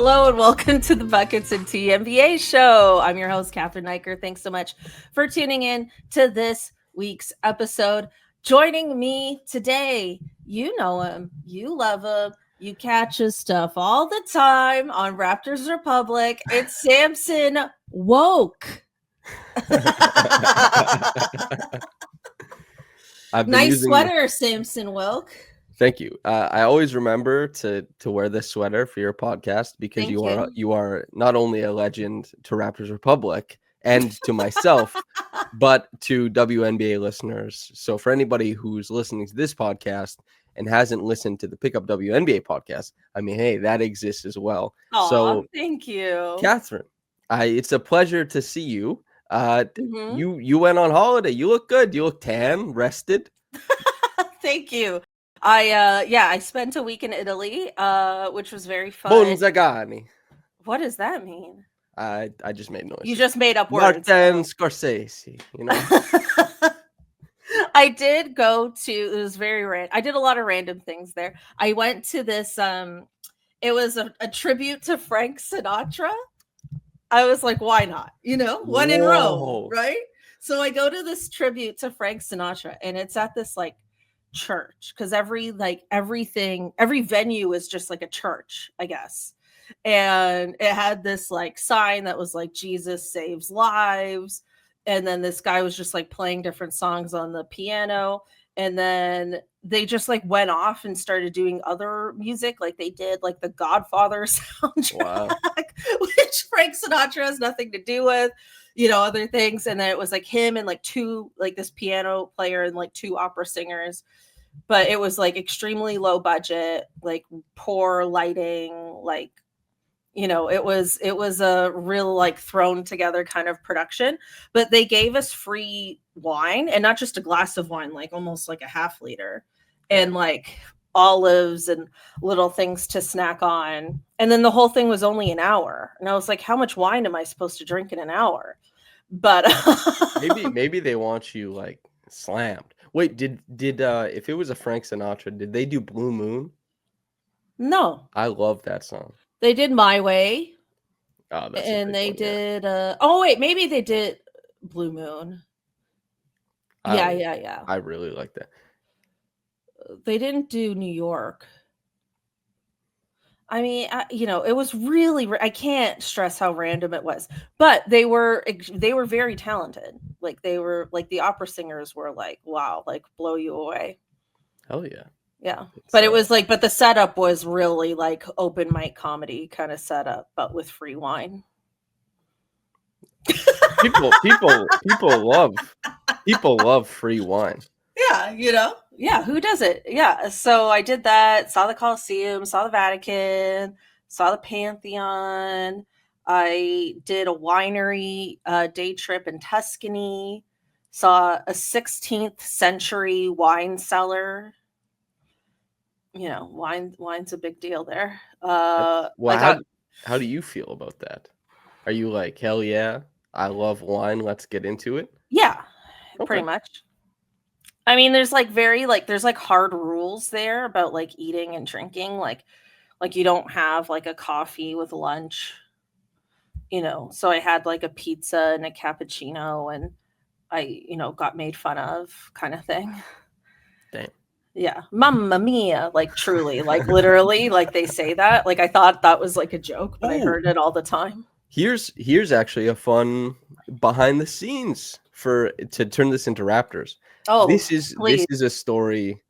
Hello and welcome to the Buckets and Tea NBA show. I'm your host, Cathryn Naiker. Thanks so much for tuning in to this week's episode. Joining me today, you know him, you love him, you catch his stuff all the time on Raptors Republic. It's Samson Woke. Nice sweater, Samson Woke. Thank you. I always remember to wear this sweater for your podcast because you are not only a legend to Raptors Republic and to myself, but to WNBA listeners. So for anybody who's listening to this podcast and hasn't listened to the Pick Up WNBA podcast, I mean, hey, that exists as well. Aw, so thank you, Cathryn. It's a pleasure to see you. You went on holiday. You look good. You look tan, rested. Thank you. I spent a week in Italy, which was very fun. Bonzagani. What does that mean? I just made noise. You just made up words. Martin Scorsese, you know. I did go to, it was very random. I did a lot of random things there. I went to this, it was a tribute to Frank Sinatra. I was like, why not? You know, one in Rome, right? So I go to this tribute to Frank Sinatra, and it's at this like church, because every venue is just like a church, I guess. And it had this like sign that was like Jesus saves lives, and then this guy was just like playing different songs on the piano, and then they just like went off and started doing other music, like they did like the Godfather soundtrack. Wow. Which Frank Sinatra has nothing to do with, you know, other things. And then it was like him and like two, like this piano player and like two opera singers. But it was like extremely low budget, like poor lighting, like, you know, it was a real like thrown together kind of production. But they gave us free wine, and not just a glass of wine, like almost like a half liter, and like olives and little things to snack on. And then the whole thing was only an hour. And I was like, how much wine am I supposed to drink in an hour? But maybe they want you like slammed. Wait, did if it was a Frank Sinatra, did they do Blue Moon? No. I love that song. They did My Way. Oh, that's and they did oh wait, maybe they did Blue Moon. Yeah. I really like that. They didn't do New York. I mean, you know, it was really, I can't stress how random it was, but they were very talented. Like they were like the opera singers were like, wow, like blow you away. Hell yeah. Yeah. But it was like, but the setup was really like open mic comedy kind of setup, but with free wine. People love free wine. Yeah, you know. Yeah, who does it? Yeah. So I did that, saw the Colosseum, saw the Vatican, saw the Pantheon. I did a winery day trip in Tuscany, saw a 16th century wine cellar. You know, wine's a big deal there. How do you feel about that? Are you like, hell yeah, I love wine, let's get into it? Yeah, okay. Pretty much. I mean, there's like there's like hard rules there about like eating and drinking. Like you don't have like a coffee with lunch, you know. So I had like a pizza and a cappuccino, and I, you know, got made fun of kind of thing. Damn. Yeah. Mamma mia. Like truly, like literally, like they say that. Like I thought that was like a joke, but I heard it all the time. Here's actually a fun behind the scenes to turn this into Raptors. Oh, this is a story.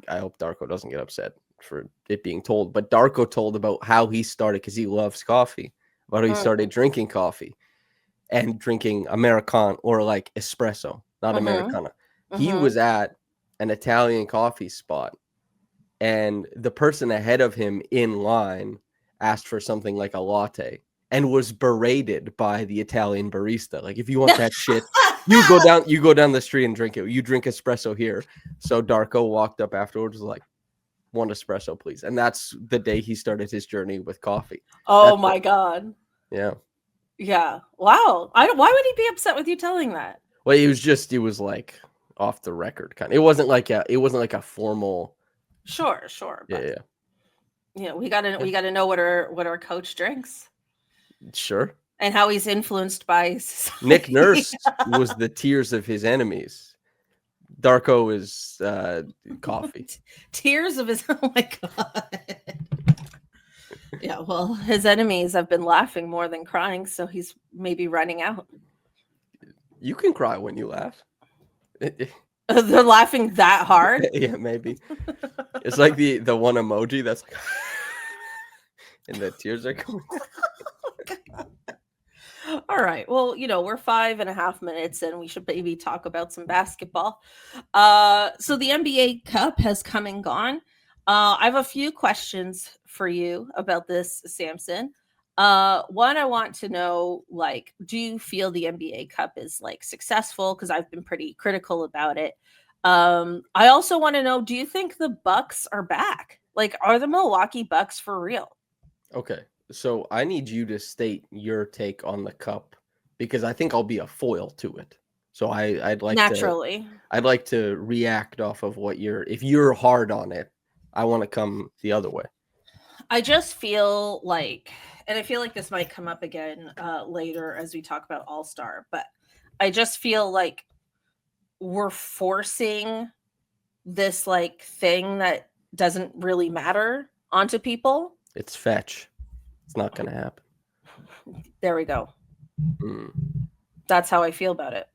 I hope Darko doesn't get upset for it being told, but Darko told about how he started, because he loves coffee, about how he started drinking coffee and drinking Americano, or like espresso, not Americano. He was at an Italian coffee spot, and the person ahead of him in line asked for something like a latte and was berated by the Italian barista. Like, if you want that shit, you go down the street and drink it. You drink espresso here. So Darko walked up afterwards, was like, one espresso, please. And that's the day he started his journey with coffee. Oh my God. Yeah. Yeah. Wow. Why would he be upset with you telling that? Well, it was like off the record kind of. It wasn't like a formal. Sure. Yeah. Yeah, we gotta know what our coach drinks. Sure. And how he's influenced by society. Nick Nurse was the tears of his enemies. Darko is coffee. Tears of his. Oh my god. Yeah, well, his enemies have been laughing more than crying, so he's maybe running out. You can cry when you laugh. They're laughing that hard? Yeah, maybe. It's like the one emoji that's like, and the tears are coming. All right. Well, we're 5.5 minutes in. We should maybe talk about some basketball. So the NBA Cup has come and gone. I have a few questions for you about this, Samson. One, I want to know, do you feel the NBA Cup is successful? Because I've been pretty critical about it. I also want to know, do you think the Bucks are back? Are the Milwaukee Bucks for real? Okay. So I need you to state your take on the cup, because I think I'll be a foil to it. So I'd like to react off of what if you're hard on it, I want to come the other way. I just feel and I feel like this might come up again later as we talk about All-Star, but I just feel like we're forcing this thing that doesn't really matter onto people. It's fetch. It's not going to happen. There we go. That's how I feel about it.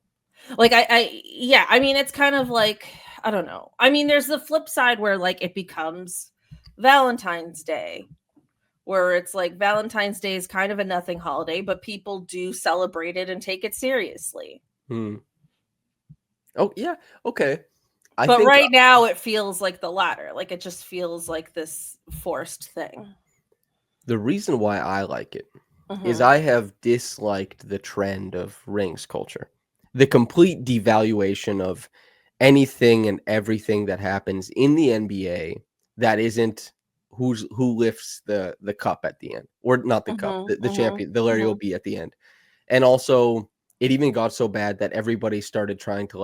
I mean, it's kind of I don't know. I mean, there's the flip side where it becomes Valentine's Day, where it's Valentine's Day is kind of a nothing holiday, but people do celebrate it and take it seriously. Oh, yeah. Okay. But right now it feels like the latter. It just feels like this forced thing. The reason why I like it is I have disliked the trend of rings culture. The complete devaluation of anything and everything that happens in the NBA that isn't who lifts the cup at the end, or not the cup, the champion, the Larry O'B at the end. And also it even got so bad that everybody started trying to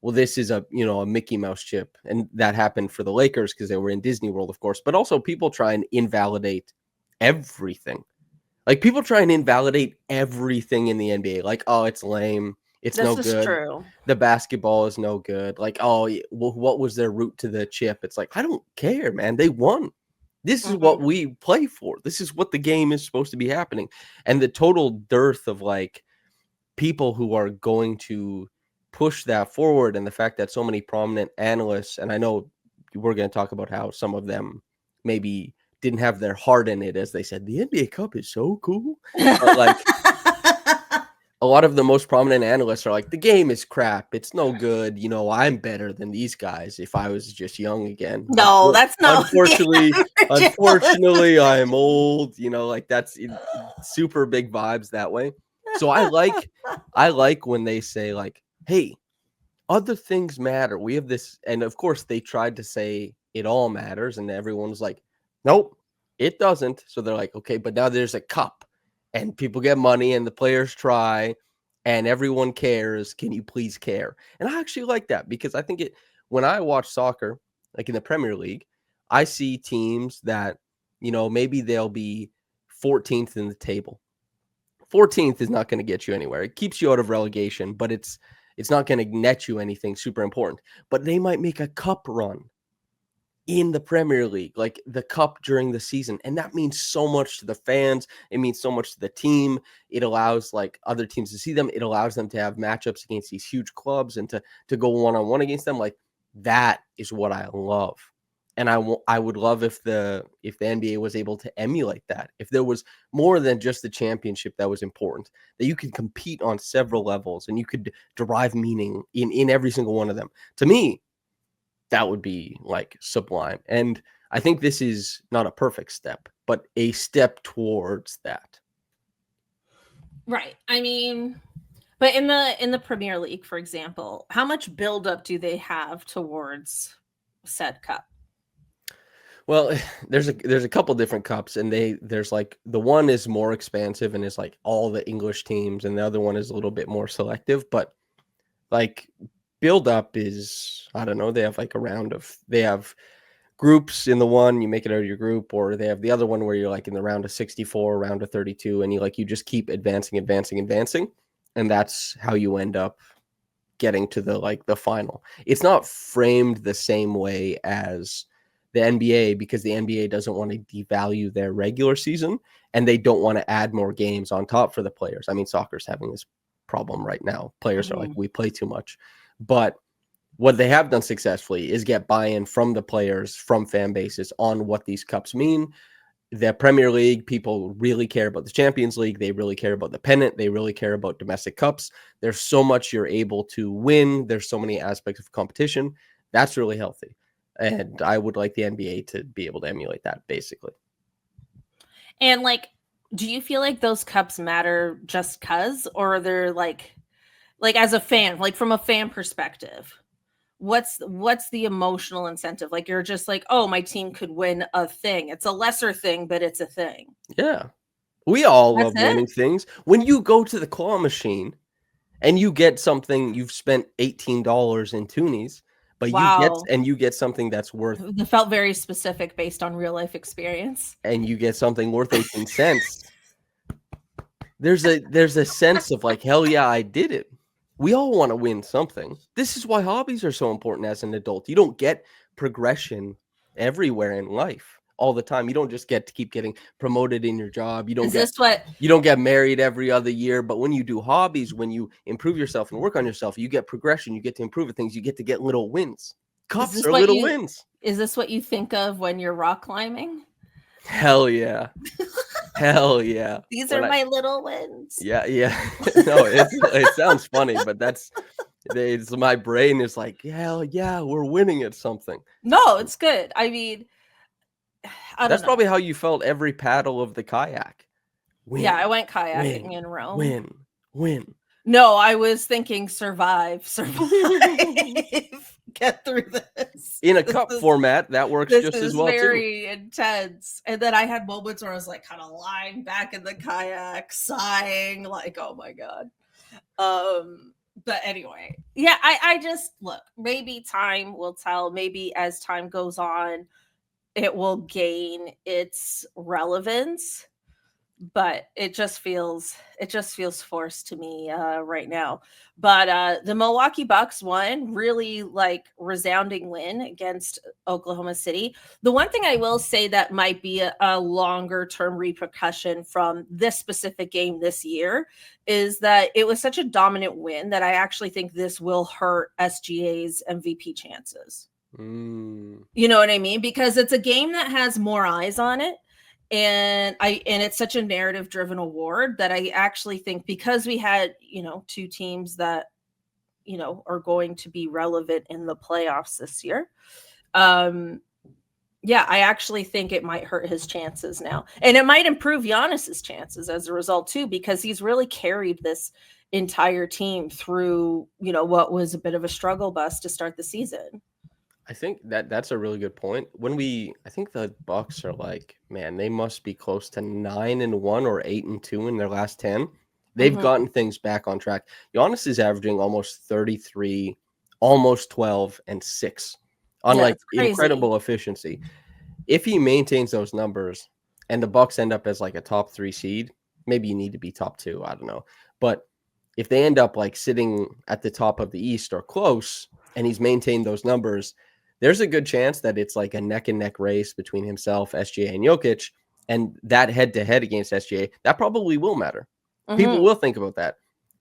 well, this is a Mickey Mouse chip, and that happened for the Lakers because they were in Disney World, of course. But also people try and invalidate everything. People try and invalidate everything in the NBA. Oh, it's lame. It's no good. This is true. The basketball is no good. Oh, what was their route to the chip? It's I don't care, man. They won. This is what we play for. This is what the game is supposed to be happening. And the total dearth of people who are going to push that forward, and the fact that so many prominent analysts, and I know we're going to talk about how some of them maybe didn't have their heart in it, as they said, the NBA Cup is so cool. But a lot of the most prominent analysts are the game is crap. It's no good. I'm better than these guys if I was just young again. No, that's not. Unfortunately, I'm old. That's super big vibes that way. So I like when they say hey, other things matter. We have this, and of course they tried to say it all matters, and everyone's nope, it doesn't. So they're okay, but now there's a cup, and people get money, and the players try, and everyone cares. Can you please care? And I actually like that, because I think when I watch soccer, in the Premier League, I see teams that, maybe they'll be 14th in the table. 14th is not going to get you anywhere. It keeps you out of relegation, but it's not going to net you anything super important. But they might make a cup run in the Premier League, the cup during the season. And that means so much to the fans. It means so much to the team. It allows other teams to see them. It allows them to have matchups against these huge clubs and to go one-on-one against them. That is what I love. And I would love if the NBA was able to emulate that. If there was more than just the championship that was important, that you could compete on several levels and you could derive meaning in every single one of them. To me, that would be sublime. And I think this is not a perfect step, but a step towards that. Right. I mean, but in the Premier League, for example, how much buildup do they have towards said cup? Well, there's a couple different cups, and there's the one is more expansive and is all the English teams, and the other one is a little bit more selective. But build up is, I don't know, they have they have groups in the one, you make it out of your group, or they have the other one where you're like in the round of 64, round of 32, and you just keep advancing. And that's how you end up getting to the final. It's not framed the same way as the NBA because the NBA doesn't want to devalue their regular season and they don't want to add more games on top for the players. I mean, soccer's having this problem right now. Players are like, we play too much. But what they have done successfully is get buy-in from the players, from fan bases on what these cups mean. The Premier League, people really care about the Champions League. They really care about the pennant. They really care about domestic cups. There's so much you're able to win. There's so many aspects of competition. That's really healthy. And I would like the NBA to be able to emulate that, basically. And do you feel like those cups matter just because, or are there like as a fan, from a fan perspective, what's the emotional incentive? Like, you're just like, oh, my team could win a thing. It's a lesser thing, but it's a thing. Yeah. We all love winning things. When you go to the claw machine and you get something, you've spent $18 in toonies, but you get something that's worth. It felt very specific based on real life experience. And you get something worth 18 cents. There's a sense of like, hell yeah, I did it. We all want to win something. This is why hobbies are so important as an adult. You don't get progression everywhere in life all the time. You don't just get to keep getting promoted in your job. You don't get married every other year. But when you do hobbies, when you improve yourself and work on yourself, you get progression. You get to improve at things. You get to get little wins. Cups are little wins. Is this what you think of when you're rock climbing? Hell yeah. Hell yeah. These are my little wins. Yeah. No, it sounds funny, but it's my brain is like, hell yeah, we're winning at something. No, it's good. I mean, that's probably how you felt every paddle of the kayak. Win, I went kayaking in Rome. Win. No, I was thinking survive. Get through this. In a cup format, that works just as well, very intense. And then I had moments where I was like kind of lying back in the kayak, sighing, like, oh my God. But anyway, yeah, I just look, maybe time will tell. Maybe as time goes on, it will gain its relevance. But it just feels forced to me right now. But the Milwaukee Bucks won, really resounding win against Oklahoma City. The one thing I will say that might be a longer term repercussion from this specific game this year is that it was such a dominant win that I actually think this will hurt SGA's MVP chances. You know what I mean? Because it's a game that has more eyes on it. And it's such a narrative driven award that I actually think, because we had, two teams that, are going to be relevant in the playoffs this year. I actually think it might hurt his chances now. And it might improve Giannis's chances as a result too, because he's really carried this entire team through, what was a bit of a struggle bus to start the season. I think that's a really good point. I think the Bucks are they must be close to 9-1 or 8-2 in their last 10. They've gotten things back on track. Giannis is averaging almost 33, almost 12 and 6 on incredible efficiency. If he maintains those numbers and the Bucks end up as a top 3 seed, maybe you need to be top 2. I don't know. But if they end up sitting at the top of the East or close, and he's maintained those numbers, there's a good chance that it's a neck and neck race between himself, SGA, and Jokic. And that head to head against SGA, that probably will matter. People will think about that.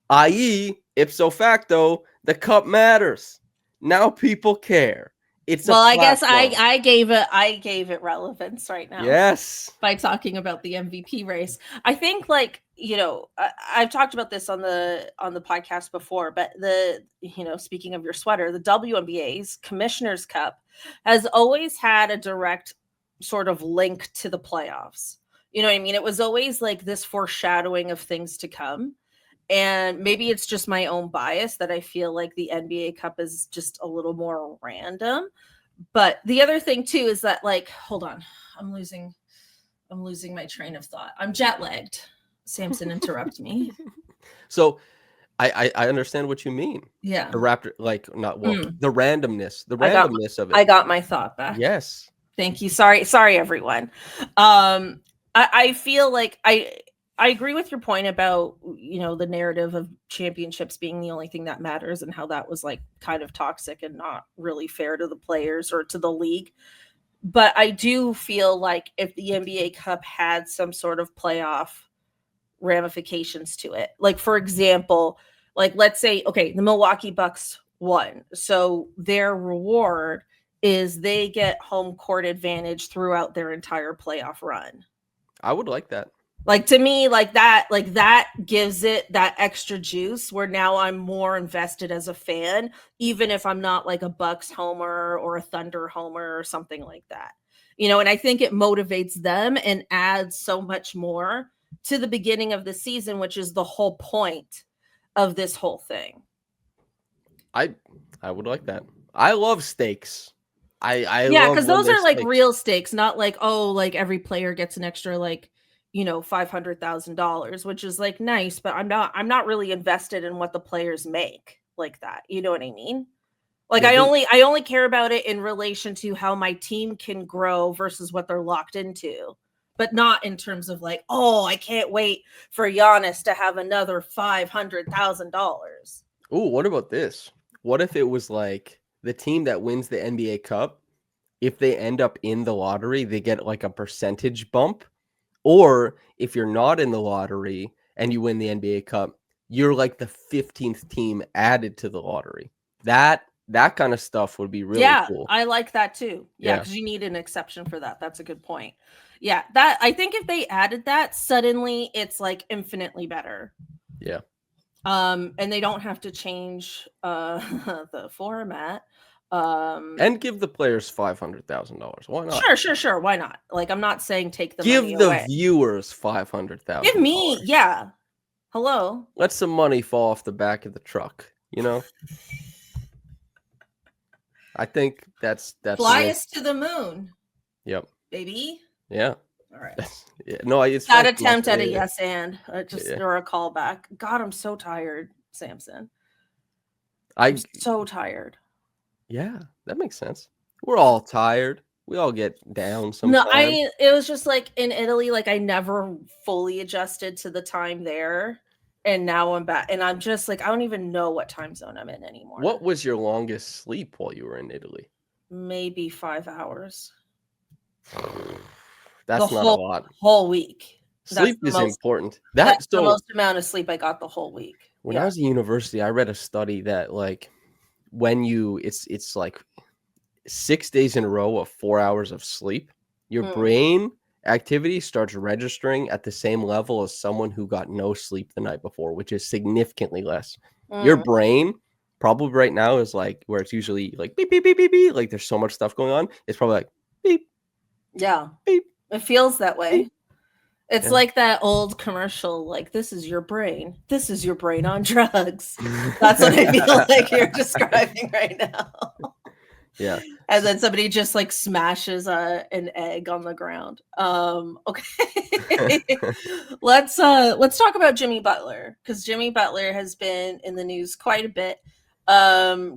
I.e., ipso facto, the cup matters. Now people care. I guess I gave it relevance right now. Yes. By talking about the MVP race. I think I've talked about this on the podcast before, but speaking of your sweater, the WNBA's Commissioner's Cup has always had a direct sort of link to the playoffs. You know what I mean? It was always this foreshadowing of things to come. And maybe it's just my own bias that I feel like the NBA Cup is just a little more random. But the other thing too is that hold on, I'm losing my train of thought. I'm jet lagged. Samson, interrupt me. So I understand what you mean. Yeah. The Raptor, the randomness of it. I got my thought back. Yes. Thank you. Sorry, everyone. I feel like I agree with your point about, the narrative of championships being the only thing that matters and how that was like kind of toxic and not really fair to the players or to the league. But I do feel like if the NBA Cup had some sort of playoff ramifications to it, like for example, like let's say, okay, the Milwaukee Bucks won. So their reward is they get home court advantage throughout their entire playoff run. I would like that. Like to me, like that gives it that extra juice where now I'm more invested as a fan, even if I'm not like a Bucks homer or a Thunder homer or something like that. And I think it motivates them and adds so much more to the beginning of the season, which is the whole point of this whole thing. I would like that. I love stakes. Yeah, because those are like real stakes, not like, oh, like every player gets an extra like $500,000, which is like nice, but I'm not really invested in what the players make like that. You know what I mean? Like I only care about it in relation to how my team can grow versus what they're locked into, but not in terms of like, oh, I can't wait for Giannis to have another $500,000. Ooh, what about this? What if it was like the team that wins the NBA Cup, if they end up in the lottery, they get like a percentage bump? Or if you're not in the lottery and you win the NBA Cup, you're like the 15th team added to the lottery. That kind of stuff would be really cool. I like that too. Yeah, because you need an exception for that. That's a good point. Yeah, that I think if they added that, suddenly it's like infinitely better. Yeah. And they don't have to change the format. And give the players $500,000. Why not? Sure. Why not? Like, I'm not saying take the give money the away. Viewers $500,000. Give me, yeah. Hello. Let some money fall off the back of the truck. I think that's fly us to the moon. Yep. Baby. Yeah. All right. Yeah. No, it's that attempt at a yes and or a callback. God, I'm so tired, Samson. I'm so tired. Yeah, that makes sense. We're all tired. We all get down sometimes. No, it was just like in Italy, like I never fully adjusted to the time there. And now I'm back. And I'm just like, I don't even know what time zone I'm in anymore. What was your longest sleep while you were in Italy? Maybe 5 hours. That's not a lot. Whole week. Sleep is important. That's the most amount of sleep I got the whole week. When I was in university, I read a study that like when it's like 6 days in a row of 4 hours of sleep, your brain activity starts registering at the same level as someone who got no sleep the night before, which is significantly less. Your brain probably right now is like where it's usually like beep, beep, beep, beep, beep. Like there's so much stuff going on. It's probably like beep. Yeah. Beep. It feels that way. Beep. It's like that old commercial, like, this is your brain. This is your brain on drugs. That's what I feel like you're describing right now. Yeah. And then somebody just like smashes an egg on the ground. Okay. Let's talk about Jimmy Butler, because Jimmy Butler has been in the news quite a bit.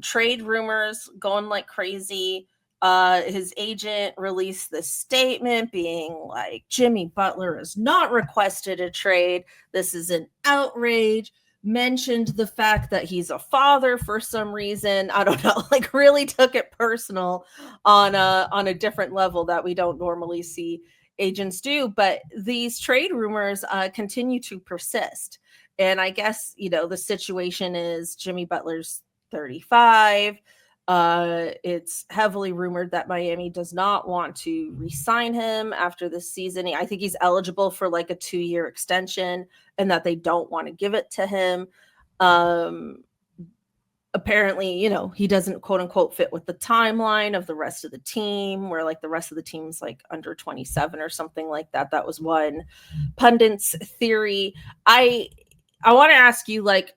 Trade rumors going like crazy. His agent released this statement being like, Jimmy Butler has not requested a trade. This is an outrage. Mentioned the fact that he's a father for some reason. I don't know, like really took it personal on a different level that we don't normally see agents do. But these trade rumors continue to persist. And I guess, the situation is Jimmy Butler's 35. It's heavily rumored that Miami does not want to re-sign him after this season. I think he's eligible for like a 2-year extension and that they don't want to give it to him. Apparently, he doesn't quote unquote fit with the timeline of the rest of the team, where like the rest of the team's like under 27 or something like that. That was one pundit's theory. I want to ask you, like,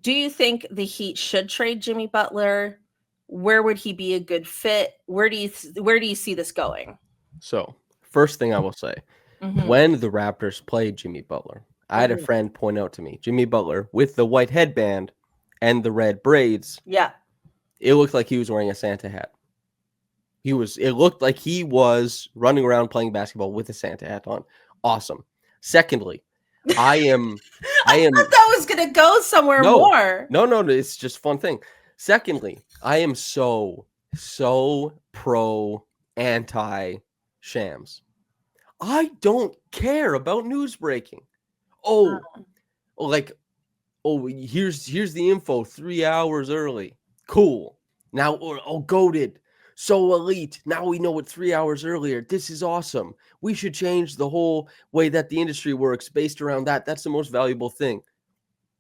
do you think the Heat should trade Jimmy Butler? Where would he be a good fit? Where do you see this going? So, first thing I will say, when the Raptors played Jimmy Butler, I had a friend point out to me, Jimmy Butler with the white headband and the red braids. Yeah. It looked like he was wearing a Santa hat. It looked like he was running around playing basketball with a Santa hat on. Awesome. Secondly, I thought that was gonna go somewhere more. No, it's just a fun thing. Secondly, I am so pro anti Shams. I don't care about news breaking. Here's the info 3 hours early. Cool. Now, goated. So elite. Now we know it 3 hours earlier. This is awesome. We should change the whole way that the industry works based around that. That's the most valuable thing.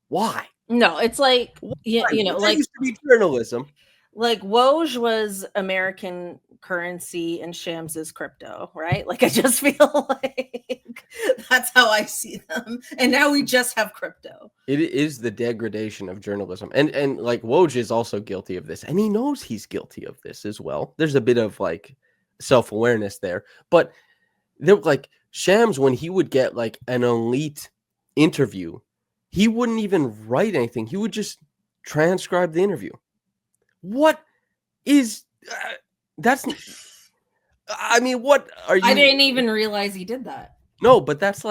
Why? No, it's like, you know, like used to be journalism. Like Woj was American currency and Shams is crypto, right? Like I just feel like that's how I see them. And now we just have crypto. It is the degradation of journalism. And like Woj is also guilty of this. And he knows he's guilty of this as well. There's a bit of like self-awareness there. But they're like Shams, when he would get like an elite interview, he wouldn't even write anything. He would just transcribe the interview. What is that's? I mean, what are you? I didn't even realize he did that. No, but that's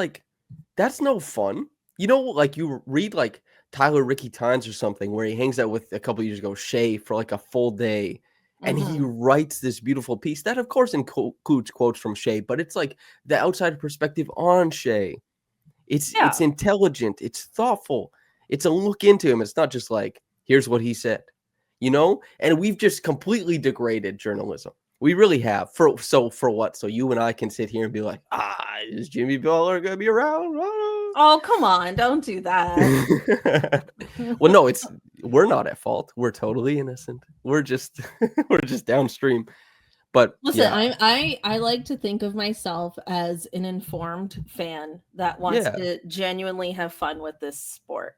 no fun. You know, like you read like Tyler Ricky Tynes or something where he hangs out with a couple years ago Shea for like a full day, and he writes this beautiful piece that, of course, includes quotes from Shea, but it's like the outside perspective on Shea. It's intelligent. It's thoughtful. It's a look into him. It's not just like, here's what he said. You know, and we've just completely degraded journalism. We really have. For what? So you and I can sit here and be like, is Jimmy Butler gonna be around? Oh, come on, don't do that. Well, no, we're not at fault. We're totally innocent. We're just downstream. But listen, yeah. I like to think of myself as an informed fan that wants to genuinely have fun with this sport.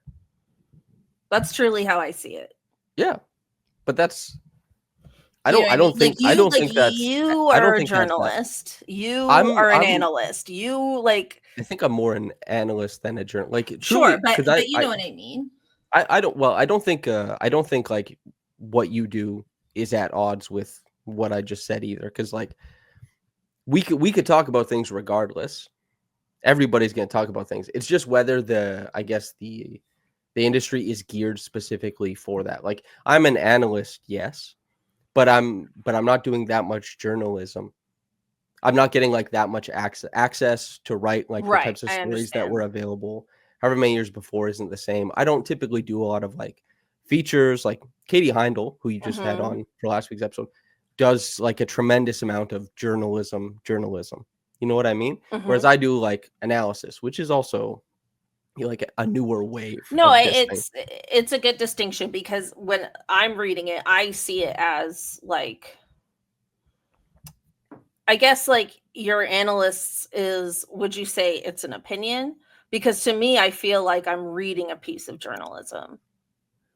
That's truly how I see it. Yeah. But that's I don't think that's you are a journalist. You are an analyst. You like I think I'm more an analyst than a journalist. Like sure, but you know what I mean. I don't think like what you do is at odds with what I just said either. Because like we could talk about things regardless. Everybody's gonna talk about things. It's just whether the industry is geared specifically for that. Like I'm an analyst, yes, but I'm not doing that much journalism. I'm not getting like that much access to write like the types of stories that were available however many years before isn't the same. I don't typically do a lot of like features. Like Katie Heindel, who you just had on for last week's episode, does like a tremendous amount of journalism. You know what I mean? Whereas I do like analysis, which is also like a newer wave. No, it's a good distinction because when I'm reading it, I see it as like, I guess like your analysts is, would you say it's an opinion? Because to me, I feel like I'm reading a piece of journalism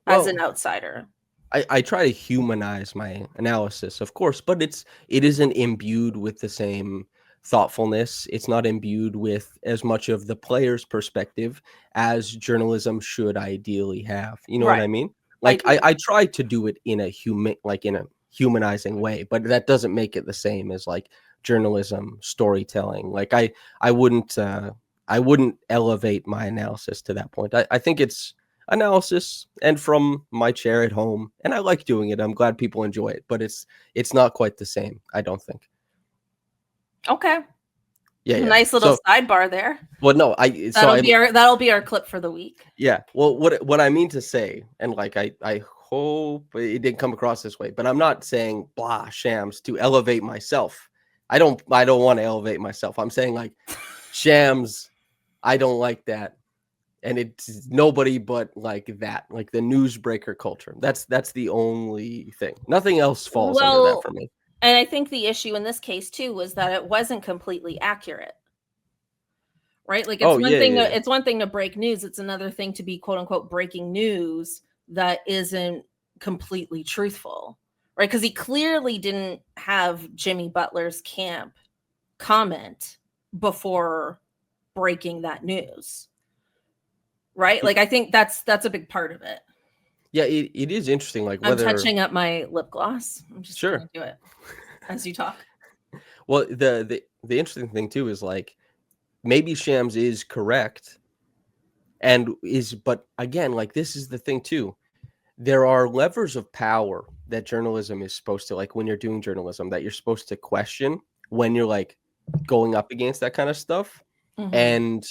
as an outsider. I try to humanize my analysis, of course, but it isn't imbued with the same thoughtfulness. It's not imbued with as much of the player's perspective as journalism should ideally have. You know what I mean? Like I try to do it in a humanizing way, but that doesn't make it the same as like journalism storytelling. Like I wouldn't elevate my analysis to that point. I think it's analysis and from my chair at home, and I like doing it. I'm glad people enjoy it, but it's not quite the same, I don't think. Okay. Yeah. Nice little sidebar there. Well, no, that'll be our clip for the week. Yeah. Well, what I mean to say, and like I hope it didn't come across this way, but I'm not saying blah Shams to elevate myself. I don't want to elevate myself. I'm saying like Shams, I don't like that. And it's nobody but like that, like the newsbreaker culture. That's the only thing. Nothing else falls under that for me. And I think the issue in this case too was that it wasn't completely accurate. Right? Like it's one thing to break news. It's another thing to be quote unquote breaking news that isn't completely truthful. Right? Because he clearly didn't have Jimmy Butler's camp comment before breaking that news. Right? Like I think that's a big part of it. Yeah, it is interesting. Like I'm touching up my lip gloss. I'm just sure gonna do it. as you talk. Well, the interesting thing too is like maybe Shams is correct, but again, like this is the thing too. There are levers of power that journalism is supposed to, like when you're doing journalism, that you're supposed to question when you're like going up against that kind of stuff. Mm-hmm. And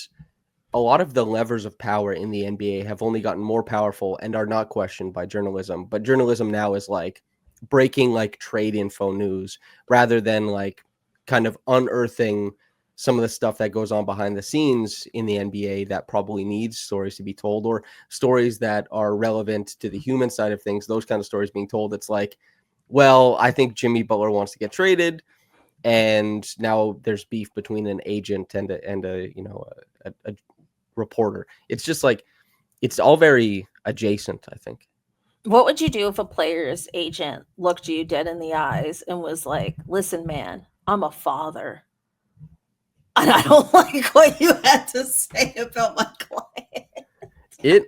a lot of the levers of power in the NBA have only gotten more powerful and are not questioned by journalism. But journalism now is like breaking like trade info news rather than like kind of unearthing some of the stuff that goes on behind the scenes in the NBA that probably needs stories to be told, or stories that are relevant to the human side of things. Those kind of stories being told. It's like, well, I think Jimmy Butler wants to get traded, and now there's beef between an agent and a reporter. It's just like, it's all very adjacent, I think. What would you do if a player's agent looked you dead in the eyes and was like, listen, man, I'm a father, and I don't like what you had to say about my client? It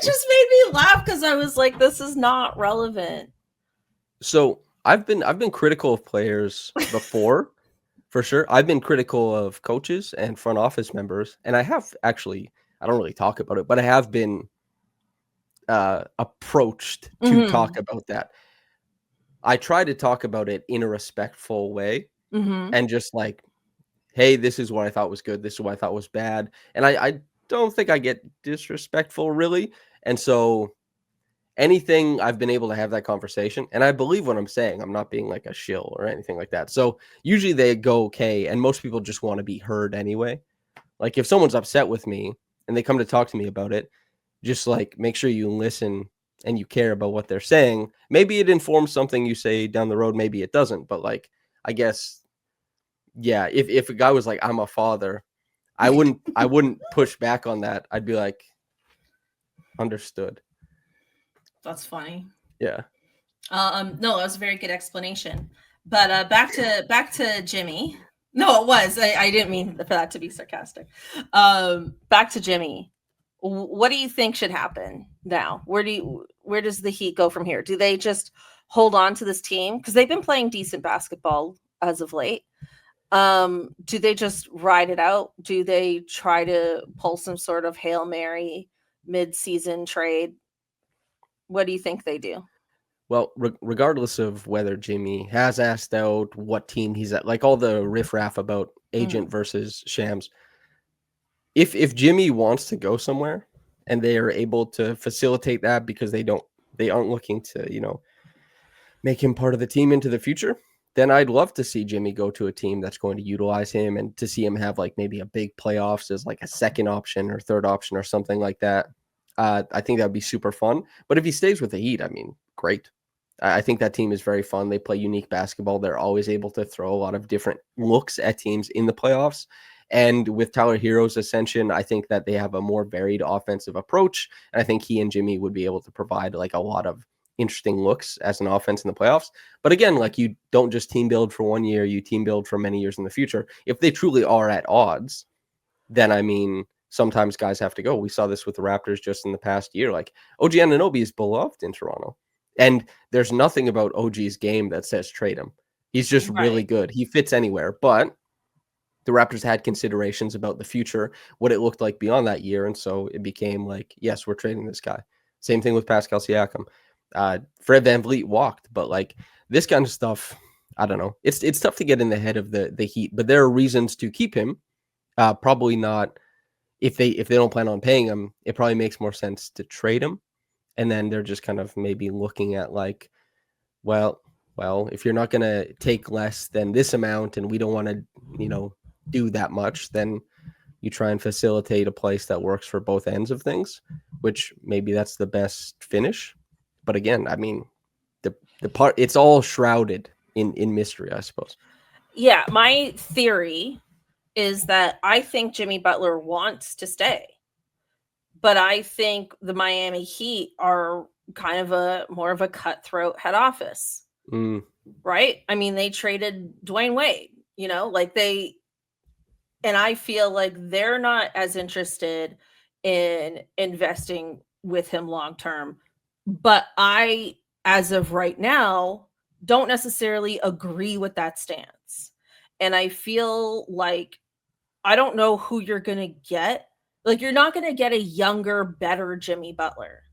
just made me laugh because I was like, this is not relevant. So I've been critical of players before, for sure. I've been critical of coaches and front office members, and I have actually, I don't really talk about it, but I have been approached to talk about that. I try to talk about it in a respectful way, and just like, hey, this is what I thought was good, this is what I thought was bad, and I don't think I get disrespectful really, and so anything I've been able to have that conversation, and I believe what I'm saying. I'm not being like a shill or anything like that. So usually they go okay, and most people just want to be heard anyway. Like if someone's upset with me and they come to talk to me about it, just like make sure you listen and you care about what they're saying. Maybe it informs something you say down the road, maybe it doesn't. But like, I guess, yeah, if a guy was like, I'm a father, I wouldn't push back on that. I'd be like, understood. That's funny. Yeah. No, that was a very good explanation. But back to Jimmy. No, it was. I didn't mean for that to be sarcastic. Back to Jimmy. What do you think should happen now? Where does the Heat go from here? Do they just hold on to this team because they've been playing decent basketball as of late? Do they just ride it out? Do they try to pull some sort of Hail Mary mid-season trade? What do you think they do? Well, regardless of whether Jimmy has asked out, what team he's at, like all the riffraff about agent versus Shams, if Jimmy wants to go somewhere and they are able to facilitate that because they aren't looking to, make him part of the team into the future, then I'd love to see Jimmy go to a team that's going to utilize him and to see him have like maybe a big playoffs as like a second option or third option or something like that. I think that would be super fun. But if he stays with the Heat, I mean, great. I think that team is very fun. They play unique basketball. They're always able to throw a lot of different looks at teams in the playoffs. And with Tyler Hero's ascension, I think that they have a more varied offensive approach. And I think he and Jimmy would be able to provide like a lot of interesting looks as an offense in the playoffs. But again, like you don't just team build for 1 year, you team build for many years in the future. If they truly are at odds, then I mean, sometimes guys have to go. We saw this with the Raptors just in the past year. Like OG Anunoby is beloved in Toronto. And there's nothing about OG's game that says trade him. He's just really good. He fits anywhere. But the Raptors had considerations about the future, what it looked like beyond that year. And so it became like, yes, we're trading this guy. Same thing with Pascal Siakam. Fred VanVleet walked, but like this kind of stuff, I don't know. It's tough to get in the head of the Heat, but there are reasons to keep him. Probably not if they don't plan on paying him. It probably makes more sense to trade him. And then they're just kind of maybe looking at like, well, if you're not going to take less than this amount and we don't want to, do that much, then you try and facilitate a place that works for both ends of things, which maybe that's the best finish. But again, I mean, the part, it's all shrouded in mystery, I suppose. Yeah, my theory is that I think Jimmy Butler wants to stay. But I think the Miami Heat are kind of more of a cutthroat head office. Right? I mean, they traded Dwayne Wade, and I feel like they're not as interested in investing with him long term. But I as of right now, don't necessarily agree with that stance. And I feel like I don't know who you're going to get. Like, you're not going to get a younger, better Jimmy Butler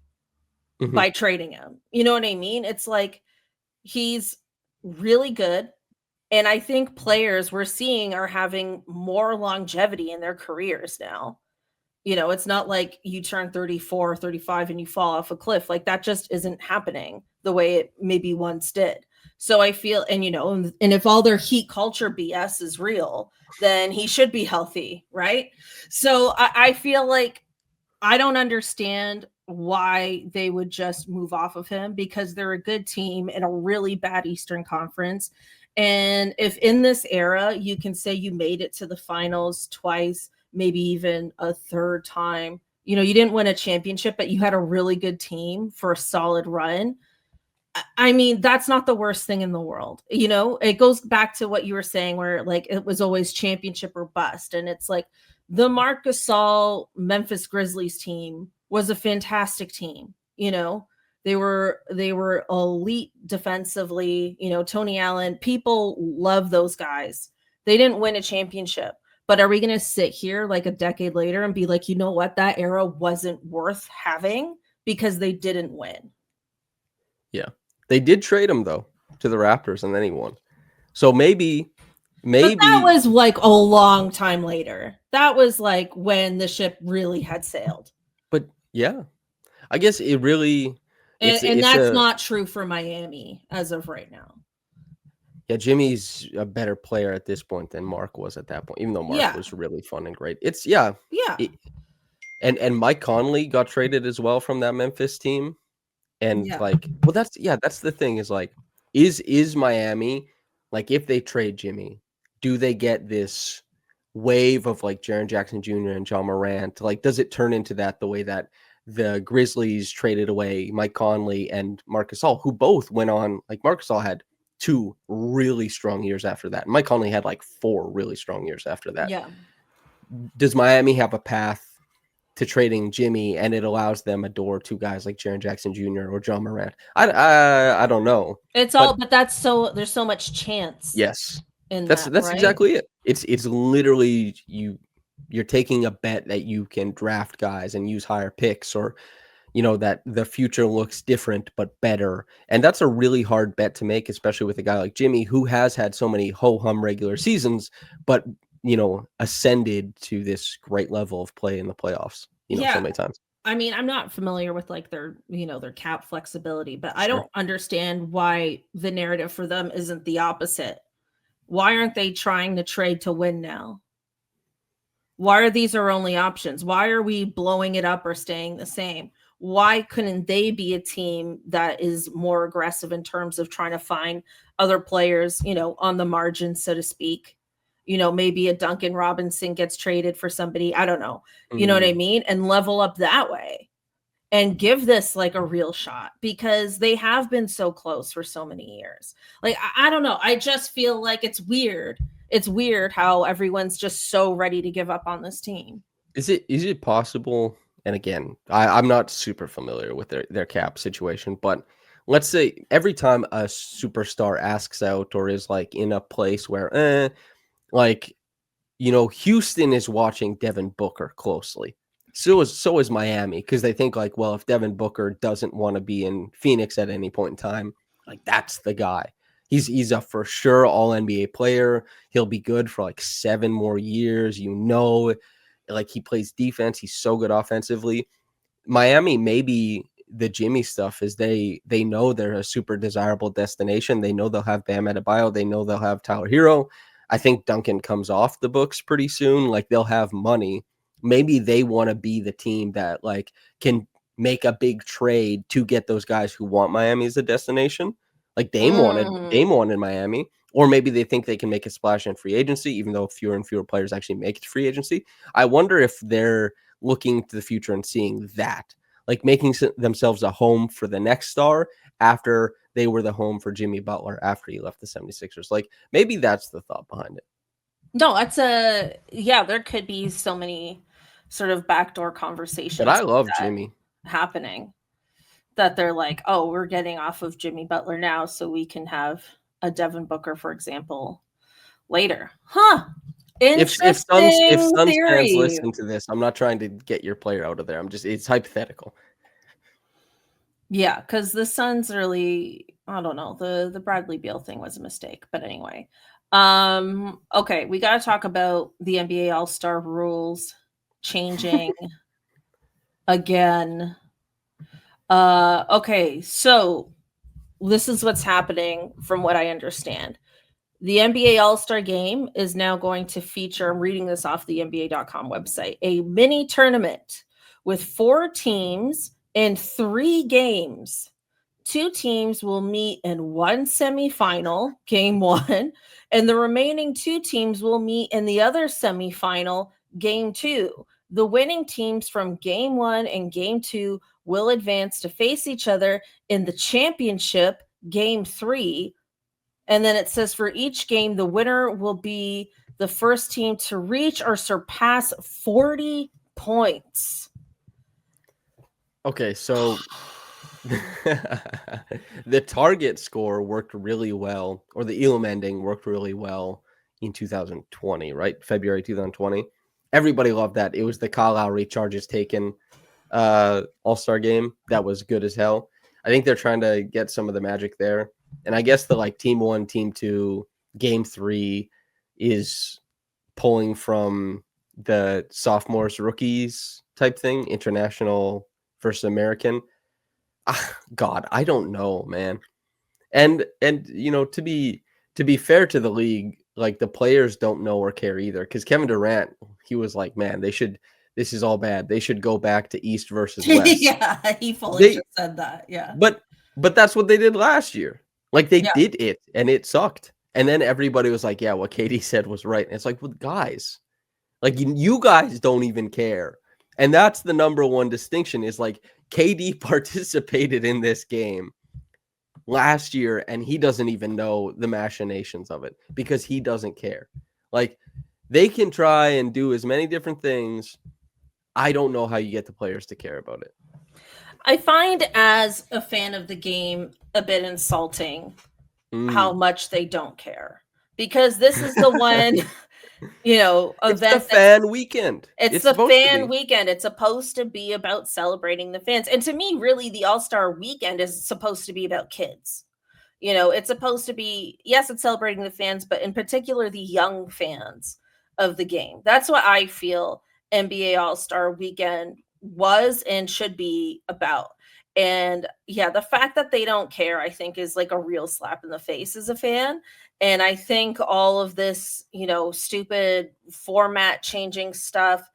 by trading him. You know what I mean? It's like he's really good. And I think players we're seeing are having more longevity in their careers now. You know, it's not like you turn 34 or 35 and you fall off a cliff. Like, that just isn't happening the way it maybe once did. So I feel, and you know, and if all their heat culture BS is real, then he should be healthy, right? So I feel like I don't understand why they would just move off of him, because they're a good team in a really bad Eastern Conference. And if in this era you can say you made it to the finals twice, maybe even a third time, you know, you didn't win a championship, but you had a really good team for a solid run. I mean, that's not the worst thing in the world. You know, it goes back to what you were saying, where like it was always championship or bust. And it's like the Marc Gasol Memphis Grizzlies team was a fantastic team. You know, they were elite defensively. You know, Tony Allen, people love those guys. They didn't win a championship. But are we going to sit here like a decade later and be like, you know what, that era wasn't worth having because they didn't win? Yeah. They did trade him though to the Raptors, and then he won. So maybe But that was like a long time later. That was like when the ship really had sailed. But yeah, I guess it really, and that's not true for Miami as of right now. Yeah, Jimmy's a better player at this point than Marc was at that point, even though Marc was really fun and great. And Mike Conley got traded as well from that Memphis team. And like, well, that's the thing, is like, is Miami, like, if they trade Jimmy, do they get this wave of like Jaren Jackson Jr. and John Morant? Like, does it turn into that the way that the Grizzlies traded away Mike Conley and Marc Gasol, who both went on, like Marc Gasol had 2 really strong years after that. Mike Conley had like 4 really strong years after that. Yeah. Does Miami have a path to trading Jimmy, and it allows them a door to guys like Jaren Jackson Jr. or John Morant? I don't know. But that's so, there's so much chance. Yes. That's right? Exactly it. It's literally you're taking a bet that you can draft guys and use higher picks, or you know, that the future looks different but better. And that's a really hard bet to make, especially with a guy like Jimmy, who has had so many ho-hum regular seasons, but, you know, ascended to this great level of play in the playoffs, you know, so many times. I mean, I'm not familiar with like their, you know, their cap flexibility, but I don't understand why the narrative for them isn't the opposite. Why aren't they trying to trade to win now? Why are these our only options? Why are we blowing it up or staying the same? Why couldn't they be a team that is more aggressive in terms of trying to find other players, you know, on the margin, so to speak? You know, maybe a Duncan Robinson gets traded for somebody, I don't know, you know what I mean? And level up that way and give this like a real shot, because they have been so close for so many years. Like, I don't know. I just feel like it's weird. It's weird how everyone's just so ready to give up on this team. Is it possible? And again, I'm not super familiar with their cap situation, but let's say every time a superstar asks out or is like in a place where, like, you know, Houston is watching Devin Booker closely. So is Miami, because they think like, well, if Devin Booker doesn't want to be in Phoenix at any point in time, like, that's the guy. He's a for sure all NBA player. He'll be good for like 7 more years. You know, like, he plays defense. He's so good offensively. Miami, maybe the Jimmy stuff is they know they're a super desirable destination. They know they'll have Bam Adebayo. They know they'll have Tyler Hero. I think Duncan comes off the books pretty soon. Like, they'll have money. Maybe they want to be the team that like can make a big trade to get those guys who want Miami as a destination. Like Dame wanted Miami, or maybe they think they can make a splash in free agency, even though fewer and fewer players actually make it to free agency. I wonder if they're looking to the future and seeing that, like making themselves a home for the next star after they were the home for Jimmy Butler after he left the 76ers. Like, maybe that's the thought behind it. No, there could be so many sort of backdoor conversations. But I love Jimmy happening. that they're like, oh, we're getting off of Jimmy Butler now so we can have a Devin Booker, for example, later. Huh. Interesting if Suns fans theory. listen to this, I'm not trying to get your player out of there. It's hypothetical. Yeah, because the Suns really, I don't know, the Bradley Beal thing was a mistake. But anyway. Okay, we got to talk about the NBA All-Star rules changing again. Okay, so this is what's happening from what I understand. The NBA All-Star Game is now going to feature, I'm reading this off the NBA.com website, a mini tournament with 4 teams in 3 games. 2 teams will meet in one semifinal, game 1, and the remaining 2 teams will meet in the other semifinal, game 2. The winning teams from game 1 and game 2 will advance to face each other in the championship, game 3. And then it says for each game, the winner will be the first team to reach or surpass 40 points. Okay, so the target score worked really well, or the Elam ending worked really well in 2020, right? February 2020. Everybody loved that. It was the Kyle Lowry charges taken All-Star game. That was good as hell. I think they're trying to get some of the magic there. And I guess the like team 1, team 2, game 3 is pulling from the sophomores, rookies type thing, international versus American. God, I don't know, man. And you know, to be fair to the league, like the players don't know or care either. Because Kevin Durant, he was like, man, this is all bad. They should go back to East versus West. Yeah, he fully just said that. Yeah. But that's what they did last year. Like they did it and it sucked. And then everybody was like, yeah, what Katie said was right. And it's like, well, guys, like you guys don't even care. And that's the number one distinction is like KD participated in this game last year and he doesn't even know the machinations of it because he doesn't care. Like they can try and do as many different things. I don't know how you get the players to care about it. I find as a fan of the game a bit insulting how much they don't care because this is the one event. It's the fan weekend. It's the fan weekend. It's supposed to be about celebrating the fans. And to me, really, the All-Star weekend is supposed to be about kids. It's supposed to be, yes, it's celebrating the fans, but in particular, the young fans of the game. That's what I feel NBA All-Star weekend was and should be about. And yeah, the fact that they don't care, I think, is like a real slap in the face as a fan. And I think all of this, stupid format changing stuff,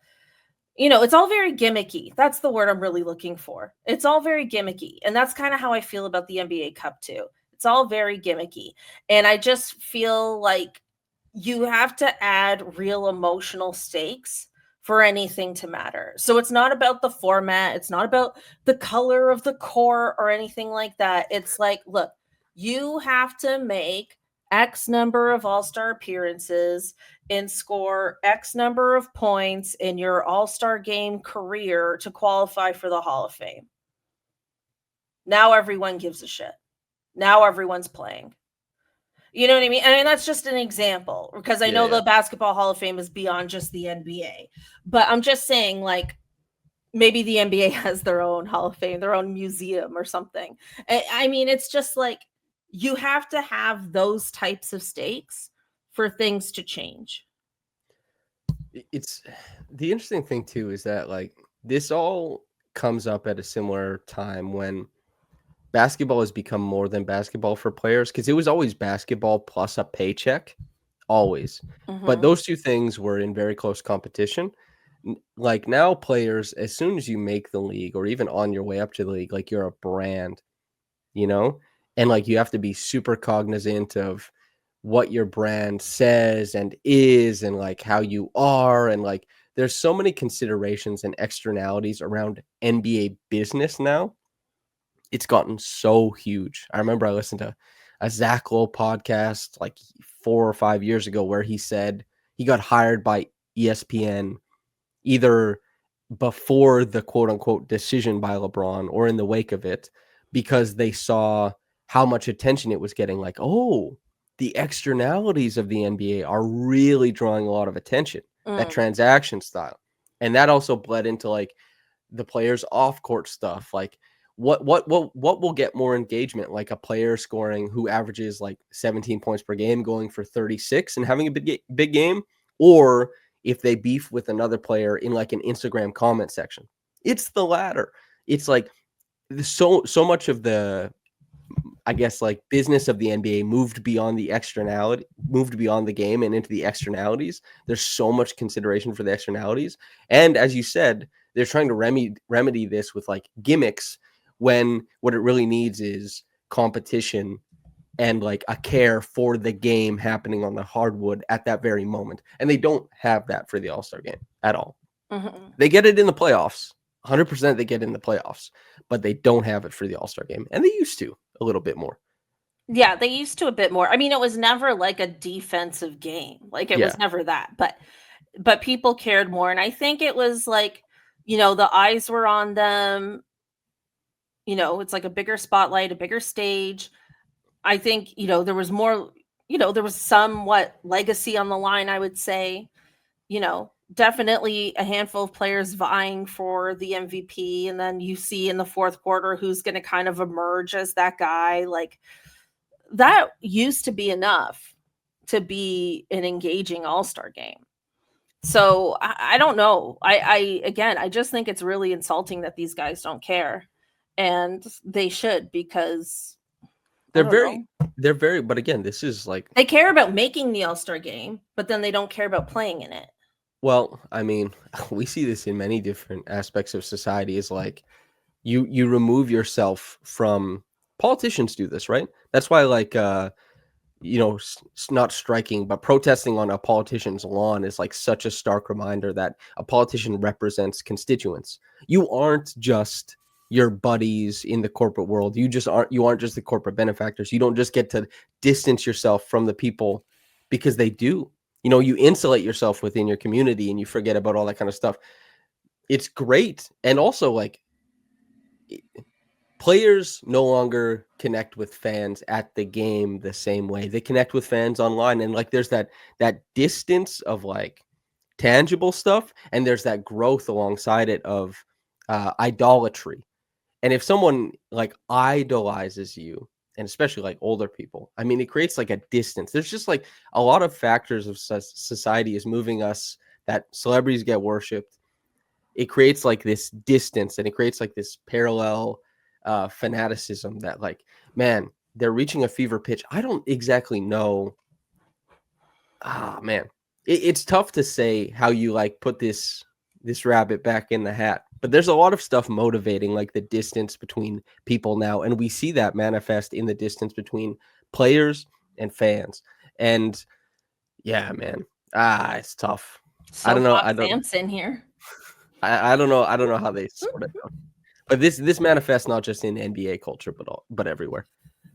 it's all very gimmicky. That's the word I'm really looking for. It's all very gimmicky. And that's kind of how I feel about the NBA Cup too. It's all very gimmicky. And I just feel like you have to add real emotional stakes for anything to matter. So it's not about the format. It's not about the color of the court or anything like that. It's like, look, you have to make X number of All-Star appearances and score X number of points in your All-Star game career to qualify for the Hall of Fame. Now everyone gives a shit. Now everyone's playing. You know what I mean? I mean, that's just an example because I know the Basketball Hall of Fame is beyond just the NBA. But I'm just saying, like, maybe the NBA has their own Hall of Fame, their own museum or something. I mean, it's just like you have to have those types of stakes for things to change. It's the interesting thing, too, is that, like, this all comes up at a similar time when basketball has become more than basketball for players because it was always basketball plus a paycheck, always. Mm-hmm. But those two things were in very close competition. Like now players, as soon as you make the league or even on your way up to the league, like you're a brand, and like you have to be super cognizant of what your brand says and is and like how you are. And like there's so many considerations and externalities around NBA business now. It's gotten so huge. I remember I listened to a Zach Lowe podcast like 4 or 5 years ago where he said he got hired by ESPN either before the quote unquote decision by LeBron or in the wake of it. because they saw how much attention it was getting. Like, oh, the externalities of the NBA are really drawing a lot of attention, that transaction style. And that also bled into like the players off court stuff. Like what will get more engagement? Like a player scoring who averages like 17 points per game, going for 36 and having a big game, or if they beef with another player in like an Instagram comment section. It's the latter. It's like so much of the, I guess, like business of the NBA moved beyond the externality, moved beyond the game and into the externalities. There's so much consideration for the externalities. And as you said, they're trying to remedy this with like gimmicks, when what it really needs is competition and like a care for the game happening on the hardwood at that very moment. And they don't have that for the All-Star game at all. Mm-hmm. They get it in the playoffs. 100% they get in the playoffs, but they don't have it for the All-Star game. And they used to a little bit more. Yeah, they used to a bit more. I mean, it was never like a defensive game. Like it was never that. But people cared more. And I think it was like, you know, the eyes were on them. You know, it's like a bigger spotlight, a bigger stage. I think, you know, there was more, you know, there was somewhat legacy on the line, I would say. You know, definitely a handful of players vying for the MVP. And then you see in the fourth quarter who's going to kind of emerge as that guy. Like that used to be enough to be an engaging All-Star game. So I don't know. I just think it's really insulting that these guys don't care, and they should, because they're very, but again, this is like, they care about making the All-Star game, but then they don't care about playing in it. Well, I mean, we see this in many different aspects of society. Is like you remove yourself from, politicians do this, right? That's why, like, you know, not striking, but protesting on a politician's lawn is like such a stark reminder that a politician represents constituents. You aren't just your buddies in the corporate world. You aren't just the corporate benefactors. You don't just get to distance yourself from the people because they do. You know, you insulate yourself within your community and you forget about all that kind of stuff. It's great. And also, like, players no longer connect with fans at the game the same way. They connect with fans online, and like there's that distance of like tangible stuff, and there's that growth alongside it of idolatry. And if someone like idolizes you, and especially like older people, I mean, it creates like a distance. There's just like a lot of factors of society is moving us, that celebrities get worshipped. It creates like this distance, and it creates like this parallel fanaticism that, like, man, they're reaching a fever pitch. I don't exactly know. Man, it's tough to say how you like put this rabbit back in the hat, but there's a lot of stuff motivating like the distance between people now, and we see that manifest in the distance between players and fans. And yeah, man, it's tough. So I don't know. Samson here. I don't know. I don't know how they sort it out. But this manifests not just in NBA culture, but everywhere.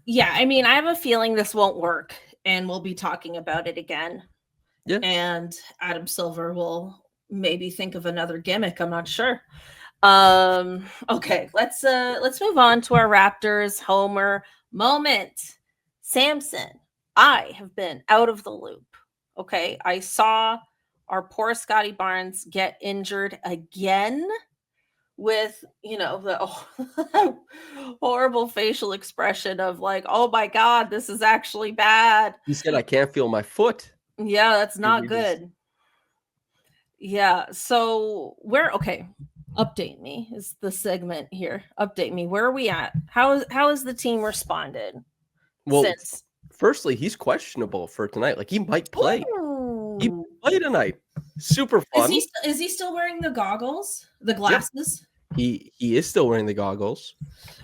Yeah, I mean, I have a feeling this won't work, and we'll be talking about it again. Yeah. And Adam Silver will maybe think of another gimmick. I'm not sure. Okay, let's move on to our Raptors homer moment. Samson, I have been out of the loop. Okay, I saw our poor Scottie Barnes get injured again, with, you know, the horrible facial expression of like, oh my God, this is actually bad. He said, I can't feel my foot. Yeah, that's not good. Yeah, so okay. Update me is the segment here. Update me. Where are we at? How has the team responded? Well, firstly, he's questionable for tonight. Like, he might play. Ooh. He might play tonight. Super fun. Is he still wearing the goggles? The glasses? Yep. He is still wearing the goggles.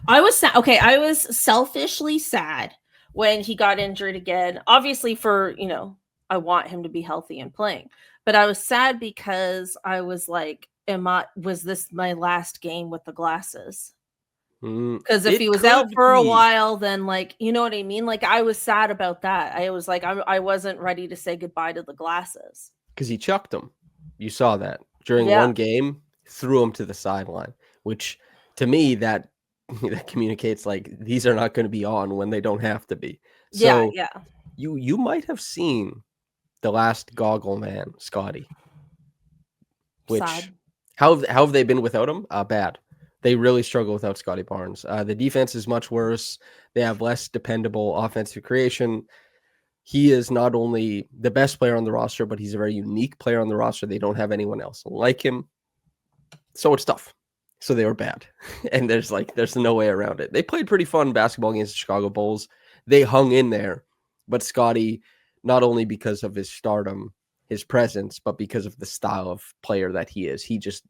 I was sad. Okay, I was selfishly sad when he got injured again. Obviously, for, you know, I want him to be healthy and playing. But I was sad because I was like, was this my last game with the glasses? Because if he was out for a while, then, like, you know what I mean? Like, I was sad about that. I was like, I wasn't ready to say goodbye to the glasses. Because he chucked them. You saw that during one game, threw him to the sideline, which to me, that that communicates like these are not going to be on when they don't have to be. Yeah, So yeah. you might have seen the last goggle man, Scottie. Which Sad. how have they been without him? Bad. They really struggle without Scottie Barnes. The defense is much worse. They have less dependable offensive creation. He is not only the best player on the roster, but he's a very unique player on the roster. They don't have anyone else like him. So it's tough. So they were bad. And there's no way around it. They played pretty fun basketball against the Chicago Bulls. They hung in there. But Scottie, not only because of his stardom, his presence, but because of the style of player that he is, he just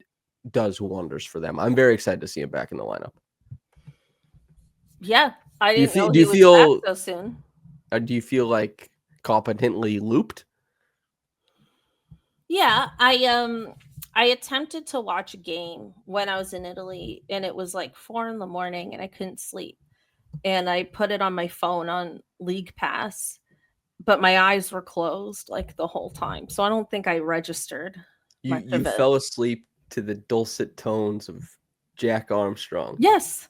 does wonders for them. I'm very excited to see him back in the lineup. Yeah, I didn't know he was back so soon. Do you feel like competently looped? Yeah, I attempted to watch a game when I was in Italy, and it was like 4 a.m, and I couldn't sleep. And I put it on my phone on League Pass, but my eyes were closed like the whole time. So I don't think I registered. You fell asleep to the dulcet tones of Jack Armstrong. Yes.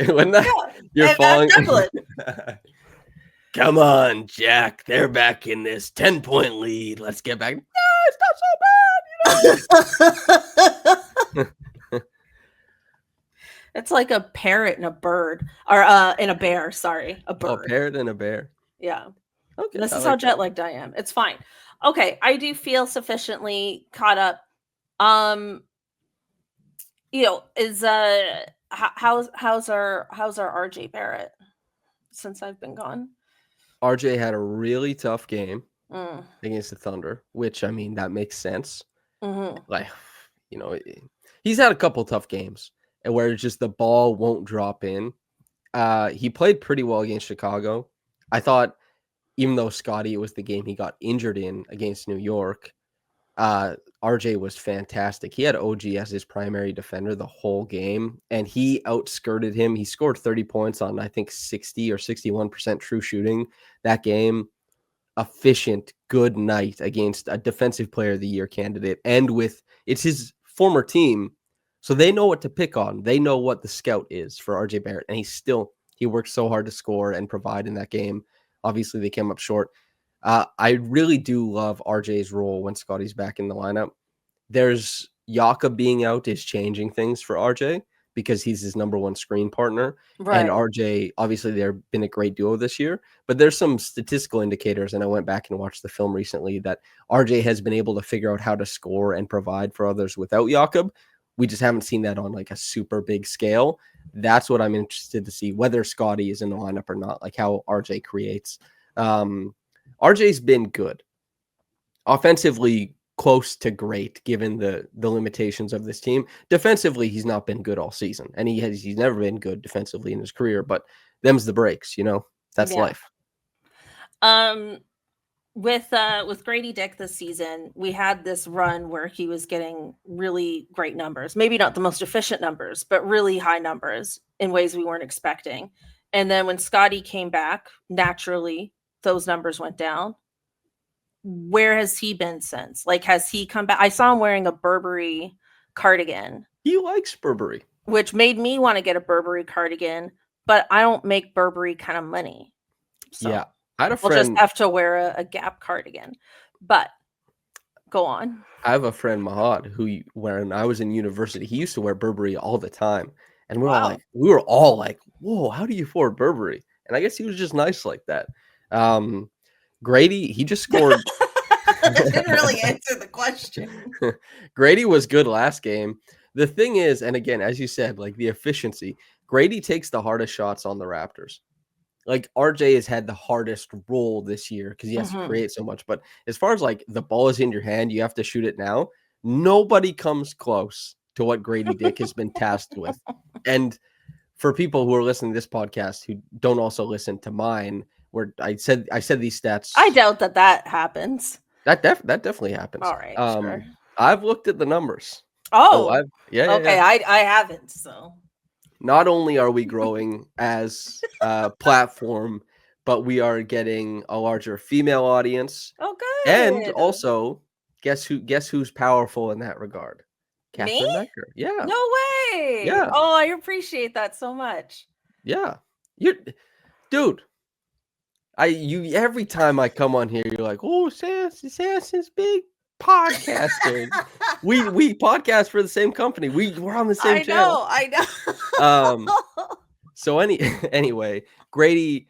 When you're falling. Come on, Jack. They're back in this 10-point lead. Let's get back. No, it's not so bad. It's like a parrot and a bird, or and a bear. Sorry, a bird. A parrot and a bear. Yeah. Okay. This is how jet lagged I am. It's fine. Okay, I do feel sufficiently caught up. Is how's our RJ Barrett since I've been gone? RJ had a really tough game against the Thunder, which I mean that makes sense. Mm-hmm. Like, he's had a couple tough games and where just the ball won't drop in. He played pretty well against Chicago. I thought, even though Scottie was the game he got injured in against New York, RJ was fantastic. He had OG as his primary defender the whole game, and he outskirted him. He scored 30 points on, I think, 60 or 61% true shooting that game. Efficient, good night against a Defensive Player of the Year candidate, and it's his former team, so they know what to pick on. They know what the scout is for RJ Barrett, and he worked so hard to score and provide in that game. Obviously, they came up short. I really do love RJ's role when Scottie's back in the lineup. There's Jakob being out is changing things for RJ because he's his number one screen partner. Right. And RJ, obviously, they've been a great duo this year, but there's some statistical indicators, and I went back and watched the film recently, that RJ has been able to figure out how to score and provide for others without Jakob. We just haven't seen that on like a super big scale. That's what I'm interested to see, whether Scottie is in the lineup or not, like how RJ creates. RJ's been good. Offensively, close to great, given the limitations of this team. Defensively, he's not been good all season, and he's never been good defensively in his career, but them's the breaks, that's life. With Grady Dick this season, we had this run where he was getting really great numbers, maybe not the most efficient numbers, but really high numbers in ways we weren't expecting. And then when Scottie came back, naturally, those numbers went down. Where has he been since? Like, has he come back? I saw him wearing a Burberry cardigan. He likes Burberry. Which made me want to get a Burberry cardigan, but I don't make Burberry kind of money. So yeah. I had a friend. I'll just have to wear a Gap cardigan. But go on. I have a friend, Mahad, who, when I was in university, he used to wear Burberry all the time. And we were all like, whoa, how do you afford Burberry? And I guess he was just nice like that. Grady, he just scored. Didn't really answer the question. Grady was good last game. The thing is, and again, as you said, like the efficiency, Grady takes the hardest shots on the Raptors. Like RJ has had the hardest role this year because he has to create so much. But as far as like the ball is in your hand, you have to shoot it now. Nobody comes close to what Grady Dick has been tasked with. And for people who are listening to this podcast who don't also listen to mine, where I said these stats. I doubt that happens. That definitely happens. All right, sure. I've looked at the numbers. Oh, yeah. Okay, yeah. I haven't. So not only are we growing as a platform, but we are getting a larger female audience. Oh, good. And also Guess who's powerful in that regard? Me? Cathryn Naiker. Yeah. No way. Yeah. Oh, I appreciate that so much. Yeah. Dude. Every time I come on here, you're like, oh, Samson's big podcaster. we podcast for the same company. We're on the same channel. I know. So anyway, Grady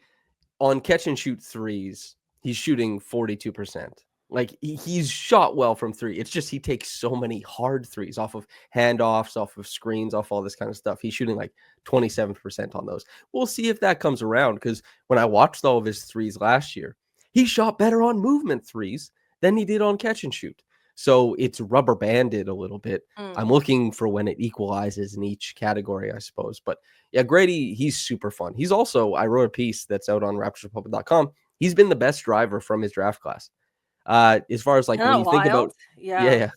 on catch and shoot threes, he's shooting 42%. Like he's shot well from three. It's just he takes so many hard threes off of handoffs, off of screens, off all this kind of stuff. He's shooting like 27% on those. We'll see if that comes around, because when I watched all of his threes last year, he shot better on movement threes than he did on catch and shoot. So it's rubber banded a little bit. I'm looking for when it equalizes in each category, I suppose. But yeah, Grady, he's super fun. He's also, I wrote a piece that's out on raptorsrepublic.com. He's been the best driver from his draft class. As far as like when you think about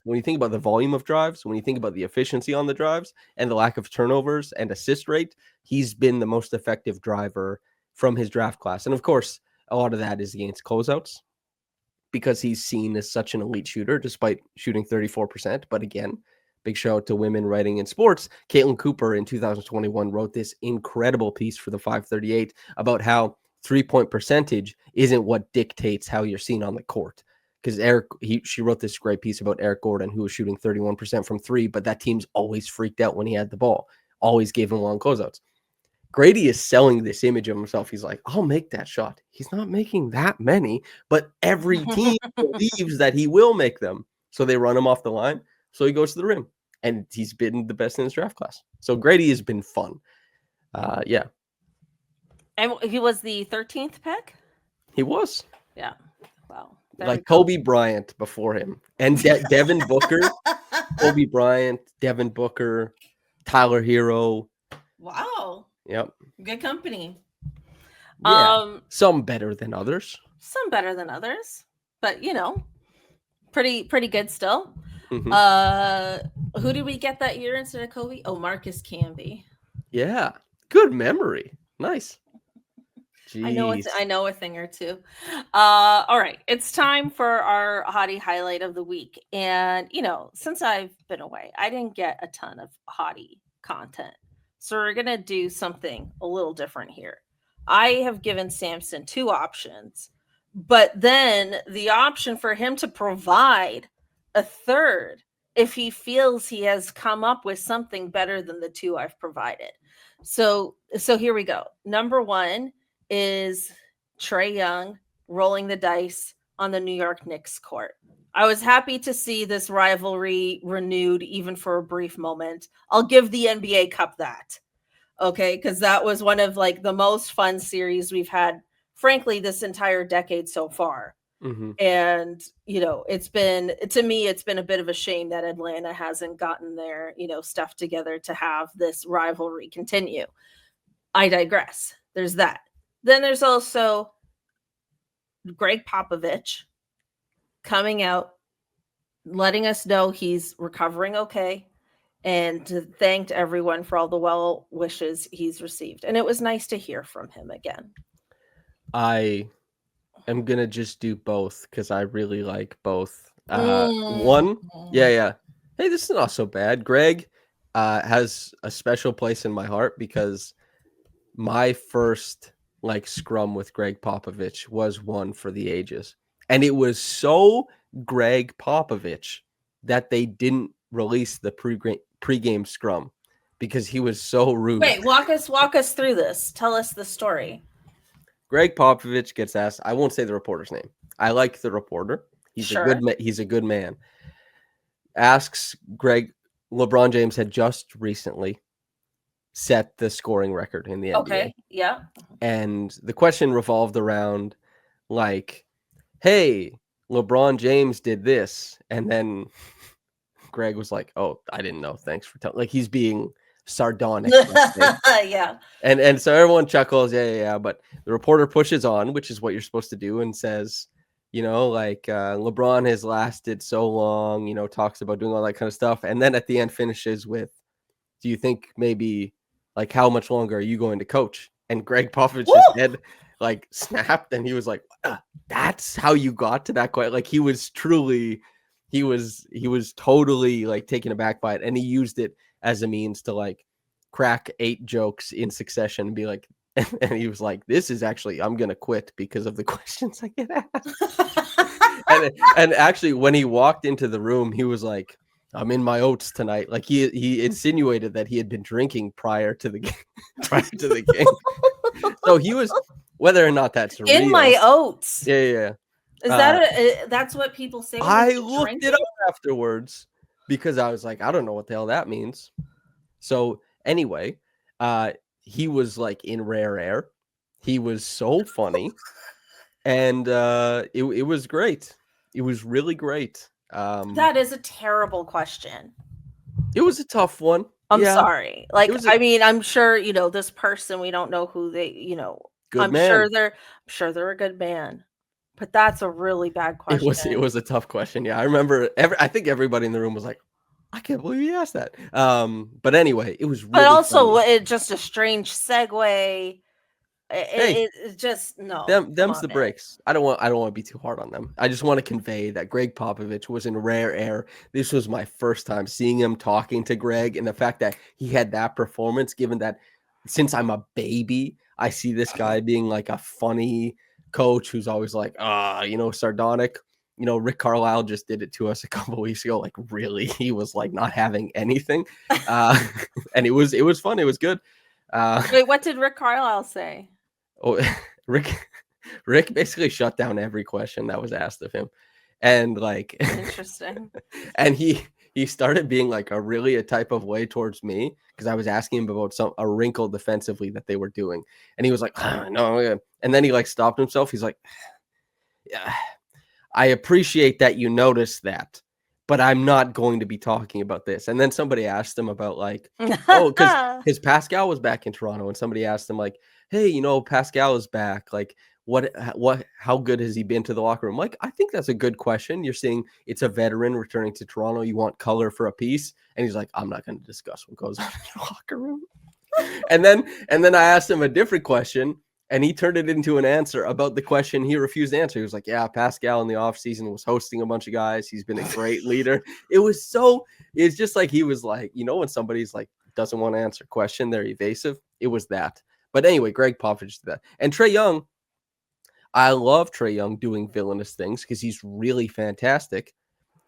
when you think about the volume of drives, when you think about the efficiency on the drives and the lack of turnovers and assist rate, he's been the most effective driver from his draft class. And of course, a lot of that is against closeouts, because he's seen as such an elite shooter despite shooting 34%. But again, big shout out to Women Writing in Sports. Caitlin Cooper in 2021 wrote this incredible piece for the 538 about how 3-point percentage isn't what dictates how you're seen on the court. Because she wrote this great piece about Eric Gordon, who was shooting 31% from three, but that team's always freaked out when he had the ball, always gave him long closeouts. Grady is selling this image of himself. He's like, I'll make that shot. He's not making that many, but every team believes that he will make them. So they run him off the line. So he goes to the rim, and he's been the best in his draft class. So Grady has been fun. Yeah. And he was the 13th pick? He was. Yeah. Wow. Like Kobe Bryant before him. And Devin Booker, Kobe Bryant, Devin Booker, Tyler Hero. Wow. Yep. Good company. Yeah. Some better than others. Some better than others. But, pretty good still. Mm-hmm. Who did we get that year instead of Kobe? Oh, Marcus Camby. Yeah. Good memory. Nice. Jeez. I know a thing or two. All right. It's time for our hottie highlight of the week. And, since I've been away, I didn't get a ton of hottie content. So we're going to do something a little different here. I have given Samson 2 options, but then the option for him to provide a third if he feels he has come up with something better than the 2 I've provided. So here we go. Number 1 is Trae Young rolling the dice on the New York Knicks court. I was happy to see this rivalry renewed, even for a brief moment. I'll give the NBA Cup that. Okay, because that was one of the most fun series we've had, frankly, this entire decade so far. Mm-hmm. And, it's been a bit of a shame that Atlanta hasn't gotten their, stuff together to have this rivalry continue. I digress. There's that. Then there's also Greg Popvich coming out, letting us know he's recovering okay, and to thank everyone for all the well wishes he's received. And it was nice to hear from him again. I am going to just do both because I really like both. One, yeah. Hey, this is not so bad. Greg has a special place in my heart because my first scrum with Greg Popvich was one for the ages. And it was so Greg Popvich that they didn't release the pregame scrum because he was so rude. Wait, walk us through this. Tell us the story. Greg Popvich gets asked, I won't say the reporter's name. I like the reporter. He's a good man. Asks Greg, LeBron James had just recently set the scoring record in the NBA. Okay, yeah. And the question revolved around hey, LeBron James did this. And then Greg was like, oh, I didn't know. Thanks for telling. He's being sardonic. Yeah. And so everyone chuckles. Yeah. But the reporter pushes on, which is what you're supposed to do, and says, LeBron has lasted so long, talks about doing all that kind of stuff. And then at the end finishes with, do you think maybe how much longer are you going to coach? And Greg Popovich's head snapped, and he was like, that's how you got to that question. He he was totally like taken aback by it, and he used it as a means to like crack 8 jokes in succession and be like, and he was like, "This is actually, I'm gonna quit because of the questions I get asked." and actually, when he walked into the room, he was like, "I'm in my oats tonight." Like he insinuated that he had been drinking prior to the game. So he was, whether or not that's in real, my oats. Yeah. Is that that's what people say? When I looked it up afterwards because I was like, I don't know what the hell that means. So anyway, he was like in rare air. He was so funny, and it was great. It was really great. That is a terrible question. It was a tough one. I'm sorry. Like, I mean, I'm sure, this person, we don't know who they, good man. Sure they're a good man. But that's a really bad question. It was a tough question. Yeah, I remember. I think everybody in the room was like, "I can't believe you asked that." But anyway, it was really. But also, funny. it's just a strange segue. It's just no. Them's the breaks. I don't want to be too hard on them. I just want to convey that Greg Popvich was in rare air. This was my first time seeing him talking to Greg, and the fact that he had that performance, given that since I'm a baby, I see this guy being like a funny coach who's always like, sardonic. Rick Carlisle just did it to us a couple weeks ago. Like, really, he was like not having anything, and it was fun. It was good. Wait, what did Rick Carlisle say? Oh, Rick basically shut down every question that was asked of him, and like, interesting. And he started being like a type of way towards me because I was asking him about a wrinkle defensively that they were doing, and he was like, no, and then he like stopped himself. He's like, yeah, I appreciate that you noticed that, but I'm not going to be talking about this. And then somebody asked him about like, because Pascal was back in Toronto, and somebody asked him like, hey, Pascal is back. Like, how good has he been to the locker room? Like, I think that's a good question. You're seeing it's a veteran returning to Toronto. You want color for a piece. And he's like, I'm not going to discuss what goes on in the locker room. and then I asked him a different question, and he turned it into an answer about the question he refused to answer. He was like, yeah, Pascal in the offseason was hosting a bunch of guys. He's been a great leader. It's just like he was like, when somebody's like doesn't want to answer a question, they're evasive. It was that. But anyway, Greg Popvich did that. And Trae Young, I love Trae Young doing villainous things because he's really fantastic.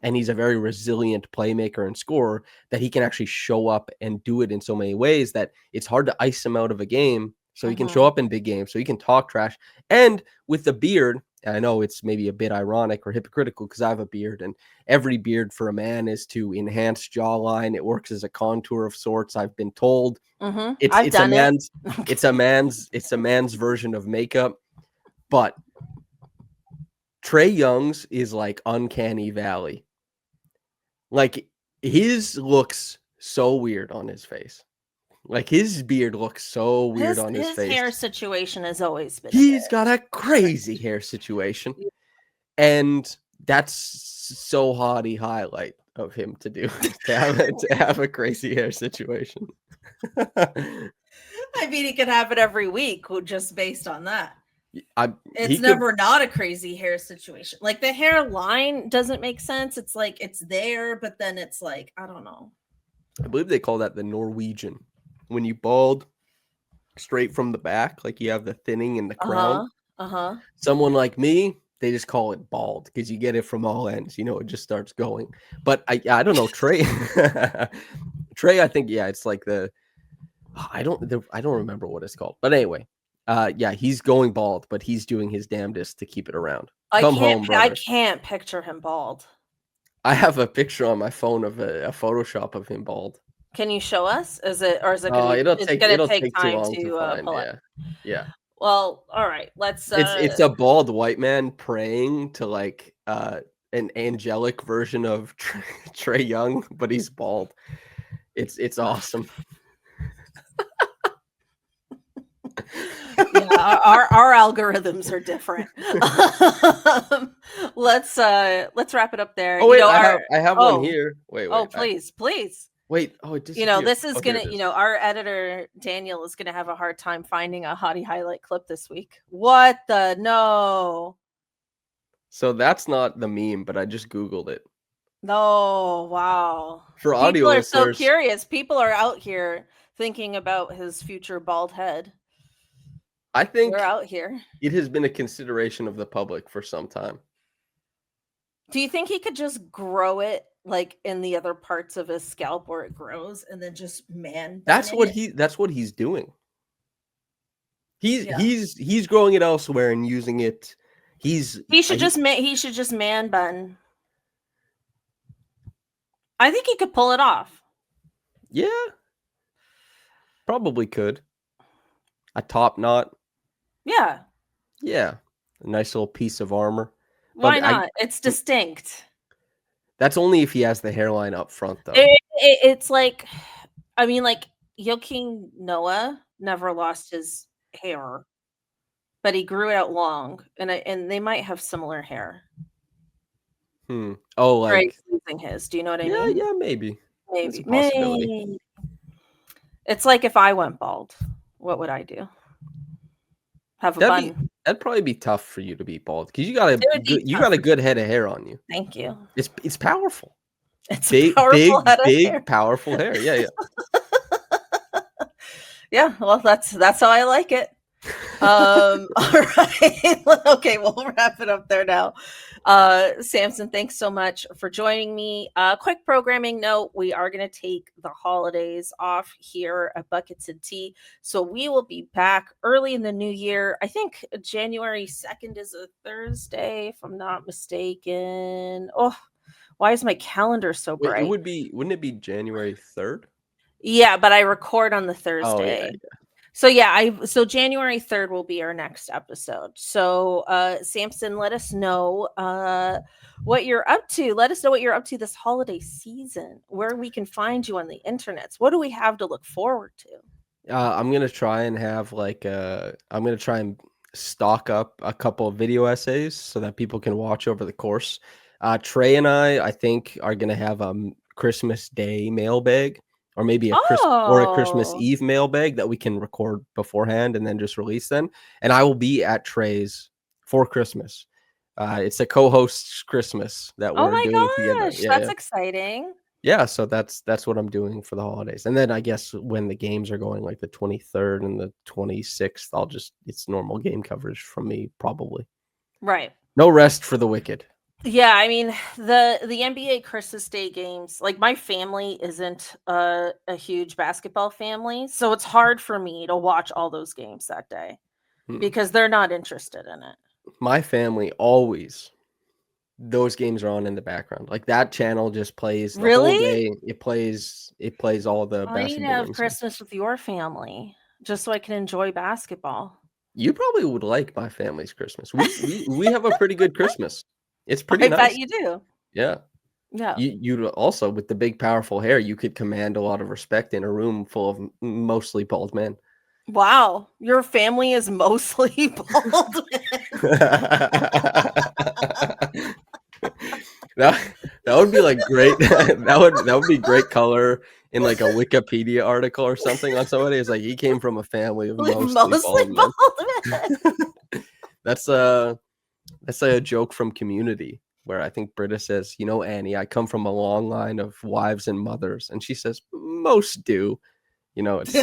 And he's a very resilient playmaker and scorer that he can actually show up and do it in so many ways that it's hard to ice him out of a game. So he can show up in big games. So he can talk trash. And with the beard, I know it's maybe a bit ironic or hypocritical because I have a beard, and every beard for a man is to enhance jawline. It works as a contour of sorts, I've been told. It's a man's version of makeup. But Trae Young's is like uncanny valley. Like, his looks so weird on his face. Like, his beard looks so weird on his face. His hair situation has always been. He's got a crazy hair situation. And that's so hottie highlight of him to do, to have a crazy hair situation. I mean, he could have it every week just based on that. It's not a crazy hair situation. Like, the hairline doesn't make sense. It's like it's there, but then it's like, I don't know. I believe they call that the Norwegian. When you bald straight from the back, like you have the thinning in the crown. Someone like me, they just call it bald because you get it from all ends. It just starts going. But I don't know, Trae. Trae, I think, it's like I don't remember what it's called. But anyway, he's going bald, but he's doing his damnedest to keep it around. I can't picture him bald. I have a picture on my phone of a Photoshop of him bald. Can you show us? Is it it'll take too long to find. Pull it? Yeah. Well, all right. Let's. It's a bald white man praying to like an angelic version of Trae Young, but he's bald. It's awesome. Yeah, our algorithms are different. Let's wrap it up there. Oh wait, I have one here. Wait. Oh, please. Wait. Oh, it disappeared. This is gonna. Our editor Daniel is gonna have a hard time finding a hottie highlight clip this week. What the no? So that's not the meme, but I just Googled it. Oh, wow. For audio People are so listeners, curious. People are out here thinking about his future bald head. I think They're out here. it has been a consideration of the public for some time. Do you think he could just grow it like in the other parts of his scalp where it grows and then just That's what he's doing. Yeah. He's growing it elsewhere and using it. He should just man bun. I think he could pull it off. Yeah. Probably could. A top knot. Yeah. Yeah. A nice little piece of armor. Why not? It's distinct. That's only if he has the hairline up front, though. It's like, I mean, like Joakim Noah never lost his hair, but he grew it out long, and they might have similar hair. Oh, like right, losing his. Do you know what I mean? Yeah, maybe. Maybe. It's a possibility. It's like if I went bald, what would I do? Have a bun. That'd probably be tough for you to be bald because you got a good head of hair on you. Thank you. It's powerful. It's big, powerful hair. Yeah, yeah. Yeah. Well, that's how I like it. All right. Okay, we'll wrap it up there now. Samson, thanks so much for joining me. Quick programming note, we are going to take the holidays off here at Buckets and Tea, so we will be back early in the new year. I think January 2nd is a Thursday, if I'm not mistaken. Oh, why is my calendar so bright? Wouldn't it be January 3rd? Yeah, but I record on the Thursday. Oh, yeah. So January 3rd will be our next episode. So Samson, let us know what you're up to. Let us know what you're up to this holiday season, where we can find you on the internets. What do we have to look forward to? I'm gonna try and have I'm gonna try and stock up a couple of video essays so that people can watch over the course. Trae and I think, are gonna have a Christmas Day mailbag. Or maybe a Christmas Eve mailbag that we can record beforehand and then just release then. And I will be at Trae's for Christmas. It's a co-host's Christmas that we're doing together. Yeah, that's exciting. Yeah, so that's what I'm doing for the holidays. And then I guess when the games are going, like the 23rd and the 26th, it's normal game coverage from me probably. Right. No rest for the wicked. Yeah, I mean, the NBA Christmas Day games, like my family isn't a huge basketball family, so it's hard for me to watch all those games that day because they're not interested in it. My family always, those games are on in the background. Like that channel just plays the whole day. It plays all the basketball. I need to have Christmas with your family just so I can enjoy basketball. You probably would like my family's Christmas. We have a pretty good Christmas. It's pretty nice. I bet you do. Yeah. Yeah. You also, with the big, powerful hair, you could command a lot of respect in a room full of mostly bald men. Wow. Your family is mostly bald men. that would be like great. that would be great color in like a Wikipedia article or something on somebody. It's like he came from a family of mostly bald men. That's a joke from Community where I think Britta says, "You know, Annie, I come from a long line of wives and mothers," and she says, "Most do." You know, it's.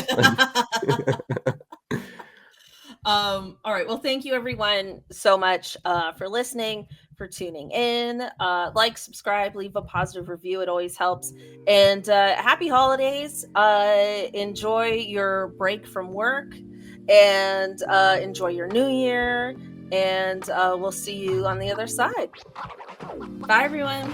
All right. Well, thank you everyone so much for listening, for tuning in. Like, subscribe, leave a positive review. It always helps. And happy holidays. Enjoy your break from work and enjoy your new year. And we'll see you on the other side. Bye, everyone.